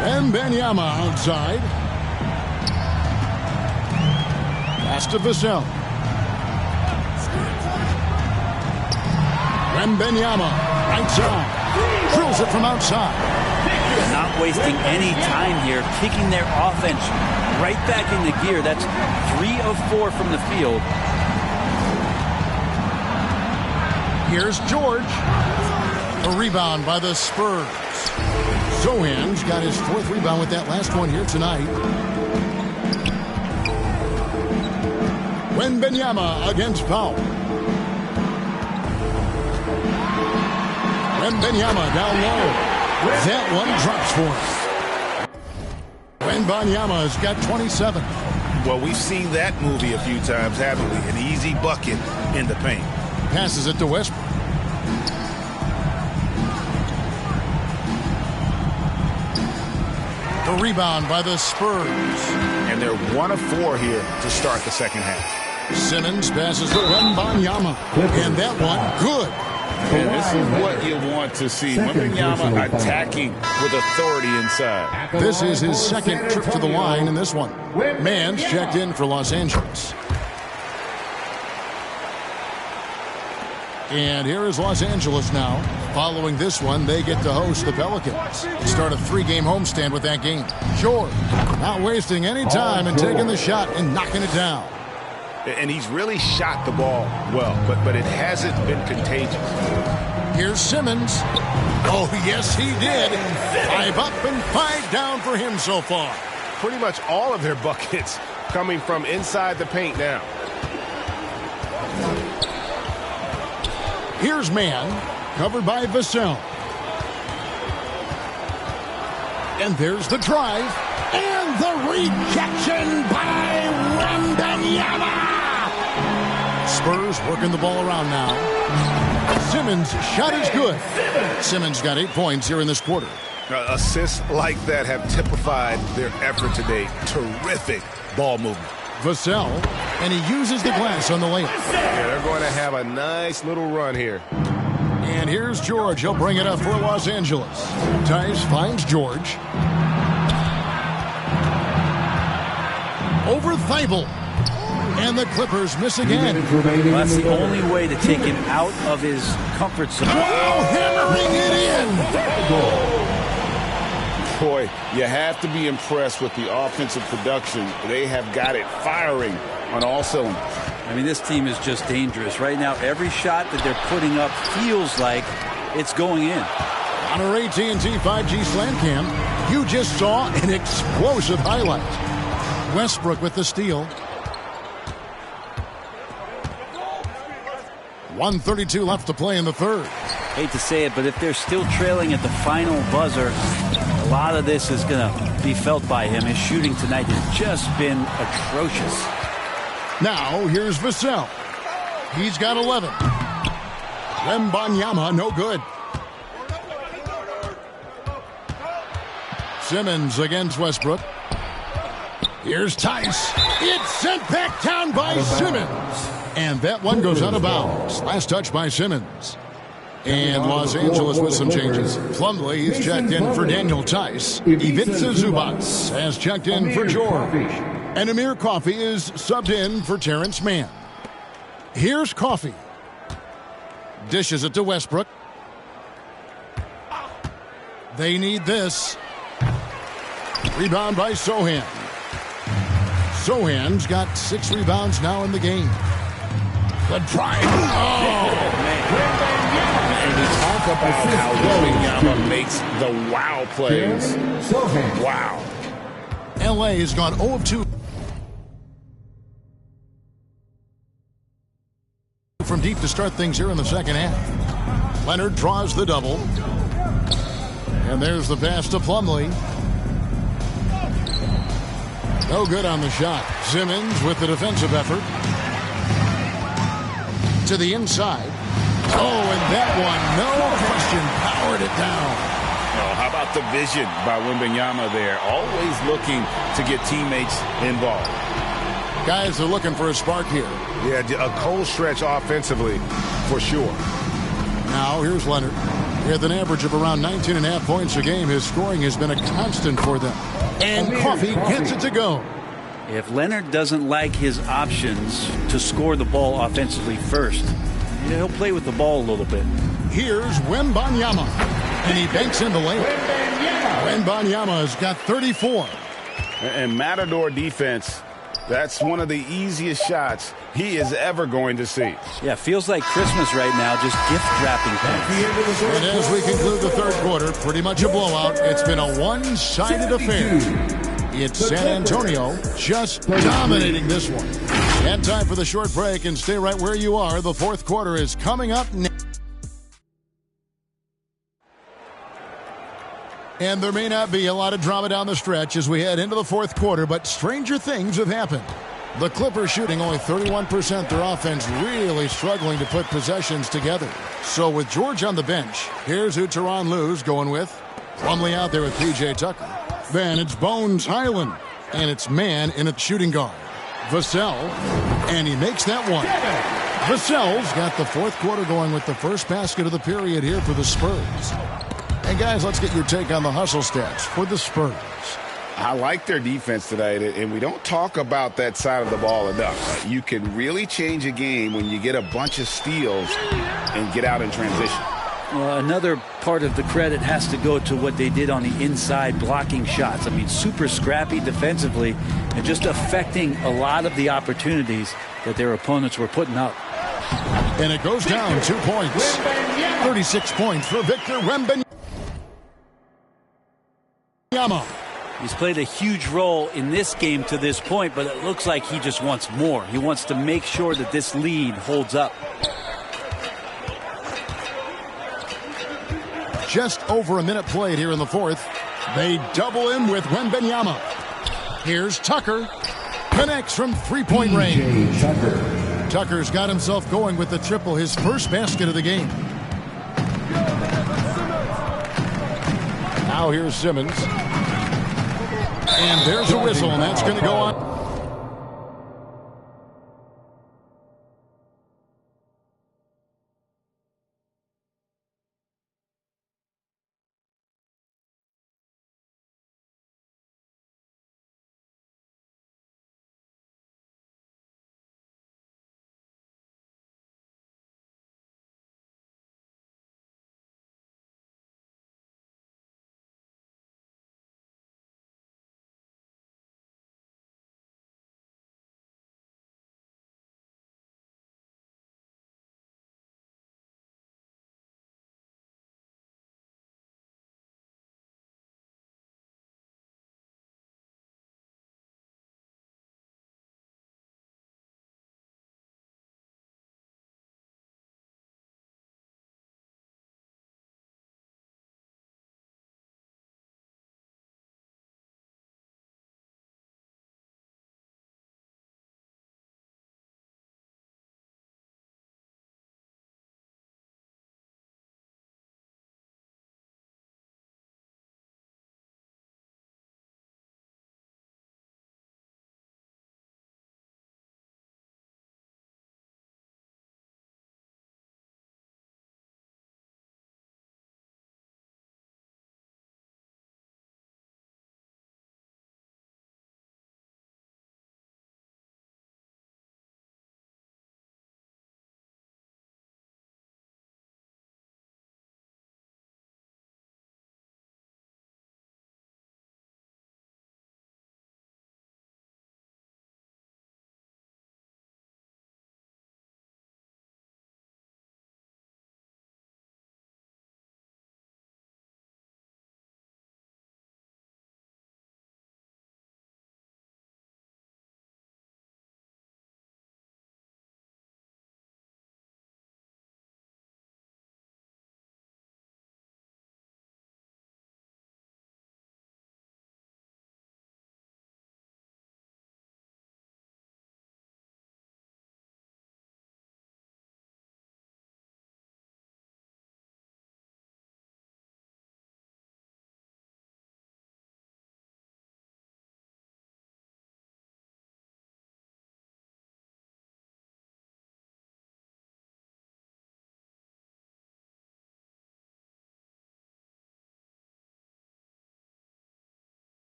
Wembanyama outside. Pass to Vassell. Wembanyama, right side. Drills it from outside. Not wasting any time here, kicking their offense right back into gear. That's 3 of 4 from the field. Here's George. A rebound by the Spurs. Sohan's got his 4th rebound with that last one here tonight. Wembanyama against Powell. Wembanyama down low. That one drops for him. Wembanyama's got 27. Well, we've seen that movie a few times, haven't we? An easy bucket in the paint. Passes it to Westbrook. The rebound by the Spurs. And they're 1 of 4 here to start the second half. Simmons passes to Wembanyama. And that one, good. And this is what you want to see. Wembanyama attacking with authority inside. This is his second trip to the line in this one. Mann's checked in for Los Angeles. And here is Los Angeles now. Following this one, they get to host the Pelicans. They start a 3-game homestand with that game. George not wasting any time and taking the shot and knocking it down. And he's really shot the ball well, but it hasn't been contagious. Here's Simmons. Oh, yes, he did. 5 up and 5 down for him so far. Pretty much all of their buckets coming from inside the paint now. Here's Mann, covered by Vassell. And there's the drive. And the rejection by Wembanyama. Spurs working the ball around now. Simmons' shot is good. Simmons got 8 points here in this quarter. Assists like that have typified their effort today. Terrific ball movement. Vassell, and he uses the glass on the layup. Yeah, they're going to have a nice little run here. And here's George. He'll bring it up for Los Angeles. Tice finds George. Over Thibault. And the Clippers miss again. Well, that's the only way to take him out of his comfort zone. Oh, hammering it in. Boy, you have to be impressed with the offensive production. They have got it firing on all cylinders. I mean, this team is just dangerous. Right now, every shot that they're putting up feels like it's going in. On our AT&T 5G Slam Cam, you just saw an explosive highlight. Westbrook with the steal. 1:32 left to play in the third. Hate to say it, but if they're still trailing at the final buzzer, a lot of this is going to be felt by him. His shooting tonight has just been atrocious. Now, here's Vassell. He's got 11. Wembanyama, no good. Simmons against Westbrook. Here's Tice. It's sent back down by Simmons. And that one goes out of bounds. Last touch by Simmons. And Los Angeles with some changes. Plumlee is checked in for Daniel Tice. Ivica Zubac has checked in for George. And Amir Coffey is subbed in for Terrence Mann. Here's Coffey. Dishes it to Westbrook. They need this. Rebound by Sohan. Sohan's got 6 rebounds now in the game. The drive. Oh, man. And we talk about how Wembanyama makes the wow plays. Wow. LA has gone 0 of 2 from deep to start things here in the second half. Leonard draws the double. And there's the pass to Plumlee. No good on the shot. Simmons with the defensive effort. To the inside. Oh, and that one, no question, powered it down. Oh, how about the vision by Wembanyama there? Always looking to get teammates involved. Guys are looking for a spark here. Yeah, a cold stretch offensively, for sure. Now, here's Leonard. With an average of around 19.5 points a game, his scoring has been a constant for them. And Coffey gets it to go. If Leonard doesn't like his options to score the ball offensively first, he'll play with the ball a little bit. Here's Wembanyama. And he banks in the layup. Wembanyama has got 34. And Matador defense, that's one of the easiest shots he is ever going to see. Yeah, feels like Christmas right now, just gift wrapping things. And as we conclude the third quarter, pretty much a blowout. It's been a one-sided affair. It's San Antonio just dominating this one. And time for the short break, and stay right where you are. The fourth quarter is coming up next. And there may not be a lot of drama down the stretch as we head into the fourth quarter, but stranger things have happened. The Clippers shooting only 31%, their offense really struggling to put possessions together. So with George on the bench, here's who Tyronn Lue's going with. Plumlee out there with P.J. Tucker. Then it's Bones Highland. And it's Mann in at shooting guard. Vassell. And he makes that one. Vassell's got the fourth quarter going with the first basket of the period here for the Spurs. And guys, let's get your take on the hustle stats for the Spurs. I like their defense tonight, and we don't talk about that side of the ball enough. You can really change a game when you get a bunch of steals and get out in transition. Well, another part of the credit has to go to what they did on the inside blocking shots. I mean, super scrappy defensively and just affecting a lot of the opportunities that their opponents were putting up. And it goes down 2 points. 36 points for Victor Wembanyama. He's played a huge role in this game to this point, but it looks like he just wants more. He wants to make sure that this lead holds up. Just over a minute played here in the fourth. They double him with Wembanyama. Here's Tucker. Connects from three-point range. Tucker's got himself going with the triple, his first basket of the game. Now here's Simmons. And there's a whistle, and that's going to go on.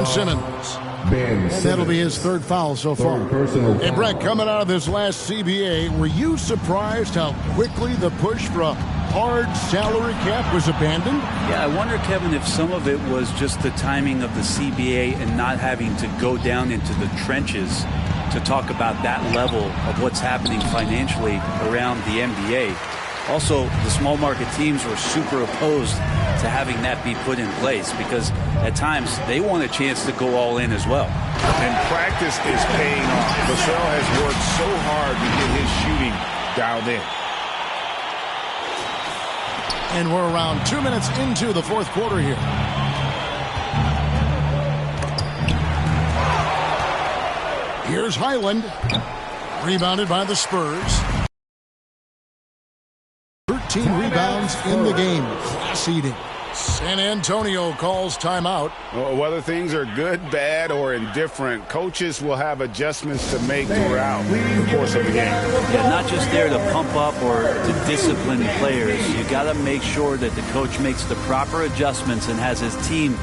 Ben Simmons. And that'll be his third foul so far. Hey, Brett, coming out of this last CBA, were you surprised how quickly the push for a hard salary cap was abandoned? Yeah, I wonder, Kevin, if some of it was just the timing of the CBA and not having to go down into the trenches to talk about that level of what's happening financially around the NBA. Also, the small market teams were super opposed to having that be put in place because at times they want a chance to go all in as well. And practice is paying off. Vassell has worked so hard to get his shooting dialed in. And we're around 2 minutes into the fourth quarter here. Here's Highland. Rebounded by the Spurs. 13 rebounds in the game. Class eating. San Antonio calls timeout. Well, whether things are good, bad, or indifferent, coaches will have adjustments to make throughout the course of the game. Yeah, not just there to pump up or to discipline players. You got to make sure that the coach makes the proper adjustments and has his team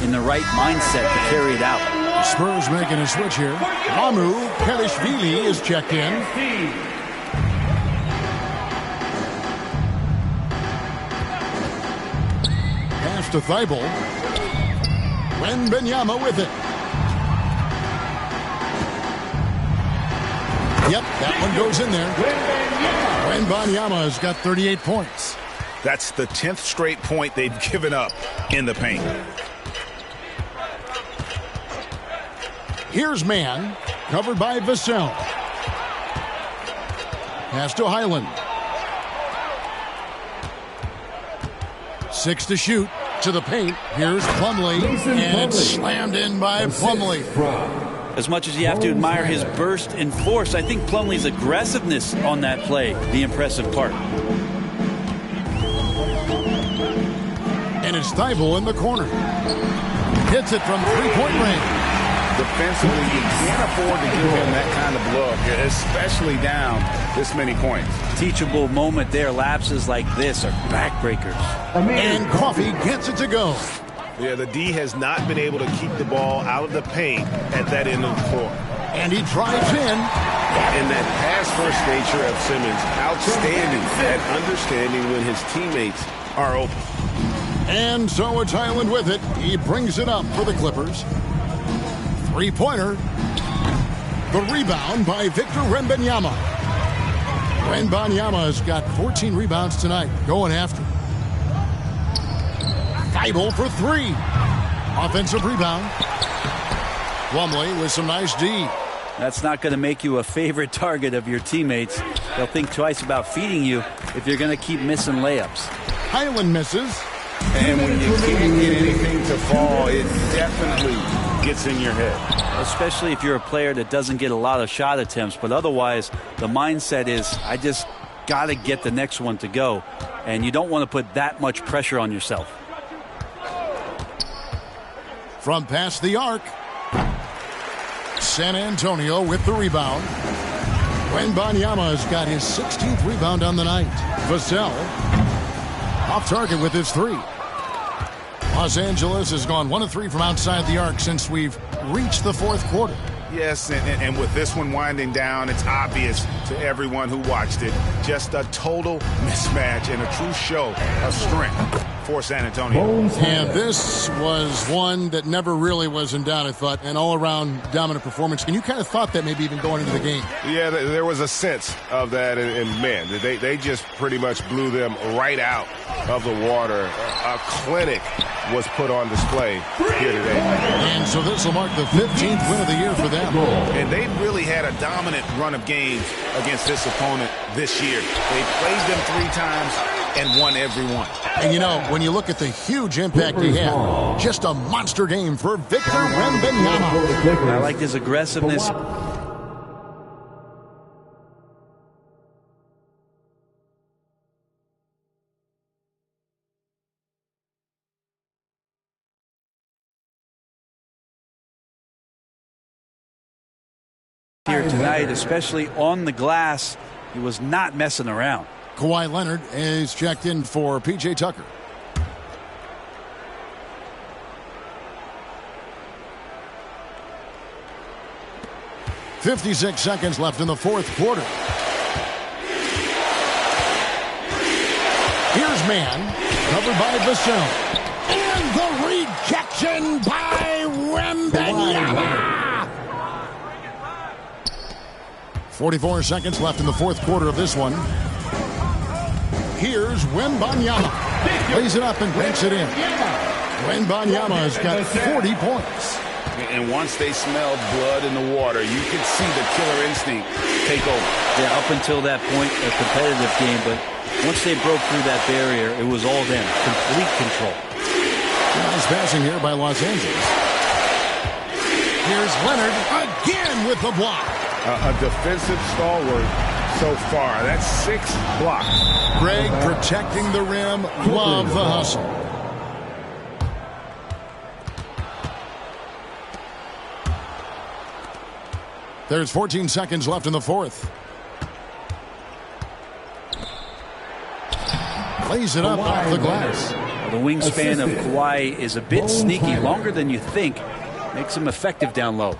in the right mindset to carry it out. The Spurs making a switch here. Ramu Pelishvili is checked in. To Thibault. Wembanyama with it. Yep, that one goes in there. Wembanyama has got 38 points. That's the 10th straight point they've given up in the paint. Here's Mann, covered by Vassell. Pass to Highland. 6 to shoot. To the paint. Here's Plumlee, and it's slammed in by Plumlee. As much as you have to admire his burst and force, I think Plumlee's aggressiveness on that play, the impressive part. And it's Thibault in the corner. Hits it from three-point range. Defensively, you can't afford to give him that kind of look, especially down this many points. Teachable moment there. Lapses like this are backbreakers. And Coffey gets it to go. Yeah, the D has not been able to keep the ball out of the paint at that end of the floor. And he drives in. And that pass-first nature of Simmons, outstanding at understanding when his teammates are open. And so it's Highland with it. He brings it up for the Clippers. Three-pointer. The rebound by Victor Wembanyama. Wembanyama has got 14 rebounds tonight. Going after. Thibault for three. Offensive rebound. Plumlee with some nice D. That's not going to make you a favorite target of your teammates. They'll think twice about feeding you if you're going to keep missing layups. Highland misses. And when you can't get anything to fall, it definitely gets in your head. Especially if you're a player that doesn't get a lot of shot attempts. But otherwise, the mindset is, I just got to get the next one to go. And you don't want to put that much pressure on yourself. From past the arc. San Antonio with the rebound. Wembanyama has got his 16th rebound on the night. Vassell off target with his three. Los Angeles has gone 1 of 3 from outside the arc since we've reached the fourth quarter. Yes, and with this one winding down, it's obvious to everyone who watched it. Just a total mismatch and a true show of strength for San Antonio. And this was one that never really was in doubt, I thought, an all-around dominant performance. And you kind of thought that maybe even going into the game. Yeah, there was a sense of that, and man, they just pretty much blew them right out of the water. A clinic was put on display here today. And so this will mark the 15th win of the year for them. And they really had a dominant run of games against this opponent this year. They played them 3 times and won every one. And you know, when you look at the huge impact he had, just a monster game for Victor Wembanyama. I like his aggressiveness. Here tonight, especially on the glass, he was not messing around. Kawhi Leonard is checked in for P.J. Tucker. 56 seconds left in the fourth quarter. Here's man, covered by Vassell. And the rejection by Wembanyama. 44 seconds left in the fourth quarter of this one. Here's Wembanyama. Lays it up and banks it in. Wembanyama has got 40 points. And once they smelled blood in the water, you could see the killer instinct take over. Yeah, up until that point, a competitive game, but once they broke through that barrier, it was all them. Complete control. Nice passing here by Los Angeles. Here's Leonard again with the block. A defensive stalwart so far. That's 6 blocks. Greg protecting the rim. Love the hustle. There's 14 seconds left in the fourth. Lays it up off the glass. The wingspan of Kawhi is a bit sneaky, longer than you think. Makes him effective down low.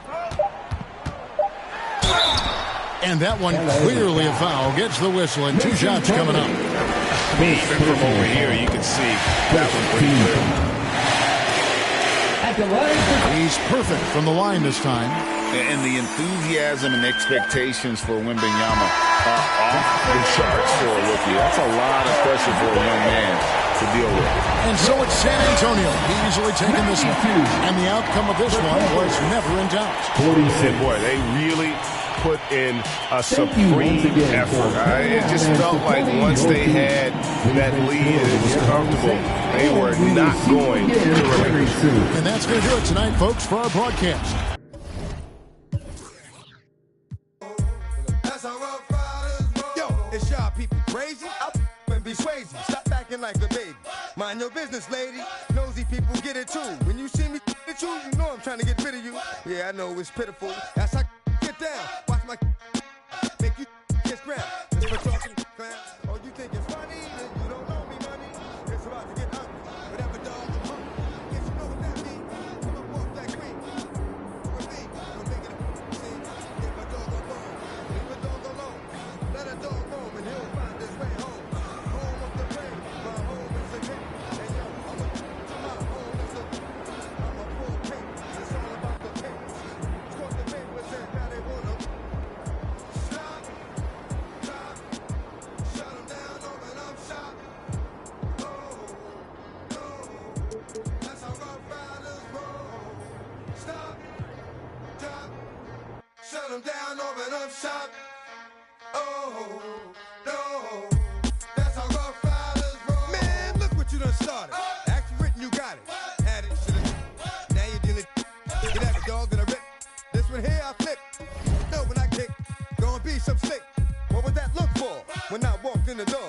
And that one clearly a foul. Gets the whistle and 2 shots coming up. Even from over here, you can see that one pretty clear. He's perfect from the line this time. And the enthusiasm and expectations for Wembanyama are off the charts for a rookie. That's a lot of pressure for a young man to deal with. And so it's San Antonio easily taking this one. And the outcome of this one was never in doubt. And boy, they really put in a supreme effort. It just felt like once they had that lead and it was comfortable, they were not going to relinquish. And that's going to do it tonight, folks, for our broadcast. It's y'all people crazy? And be crazy. Stop acting like a baby. Mind your business, lady. Nosy people get it too. When you see me at you, you know I'm trying to get rid of you. Yeah, I know it's pitiful. That's how get down. Watch my make you kiss ground. Just for talking clown. Oh, you think it's funny? Then you don't know me, money. It's about to get ugly. Whatever dog I'm hungry. Guess you know what that means. Come up off that cream. With me, I'm making a scene. Get my dog alone. Leave my dog alone. Let a dog roam and he'll find his way home. Home of the brave. My home is a king. And yo, I'm a to my home is a I'm a full king. It's all about the papers. Score the papers and now they wanna stop. Shut them down, open up shop. Oh, no. That's how rough riders roll. Stop. Shut them down, open up shop. Oh, no. That's how rough riders roll. Man, look what you done started. Action written, you got it. Had it, should've. Now you're dealing. Get at the dog that I rip. This one here, I flip. No, when I kick, gonna be some slick. What would that look for when I walked in the door?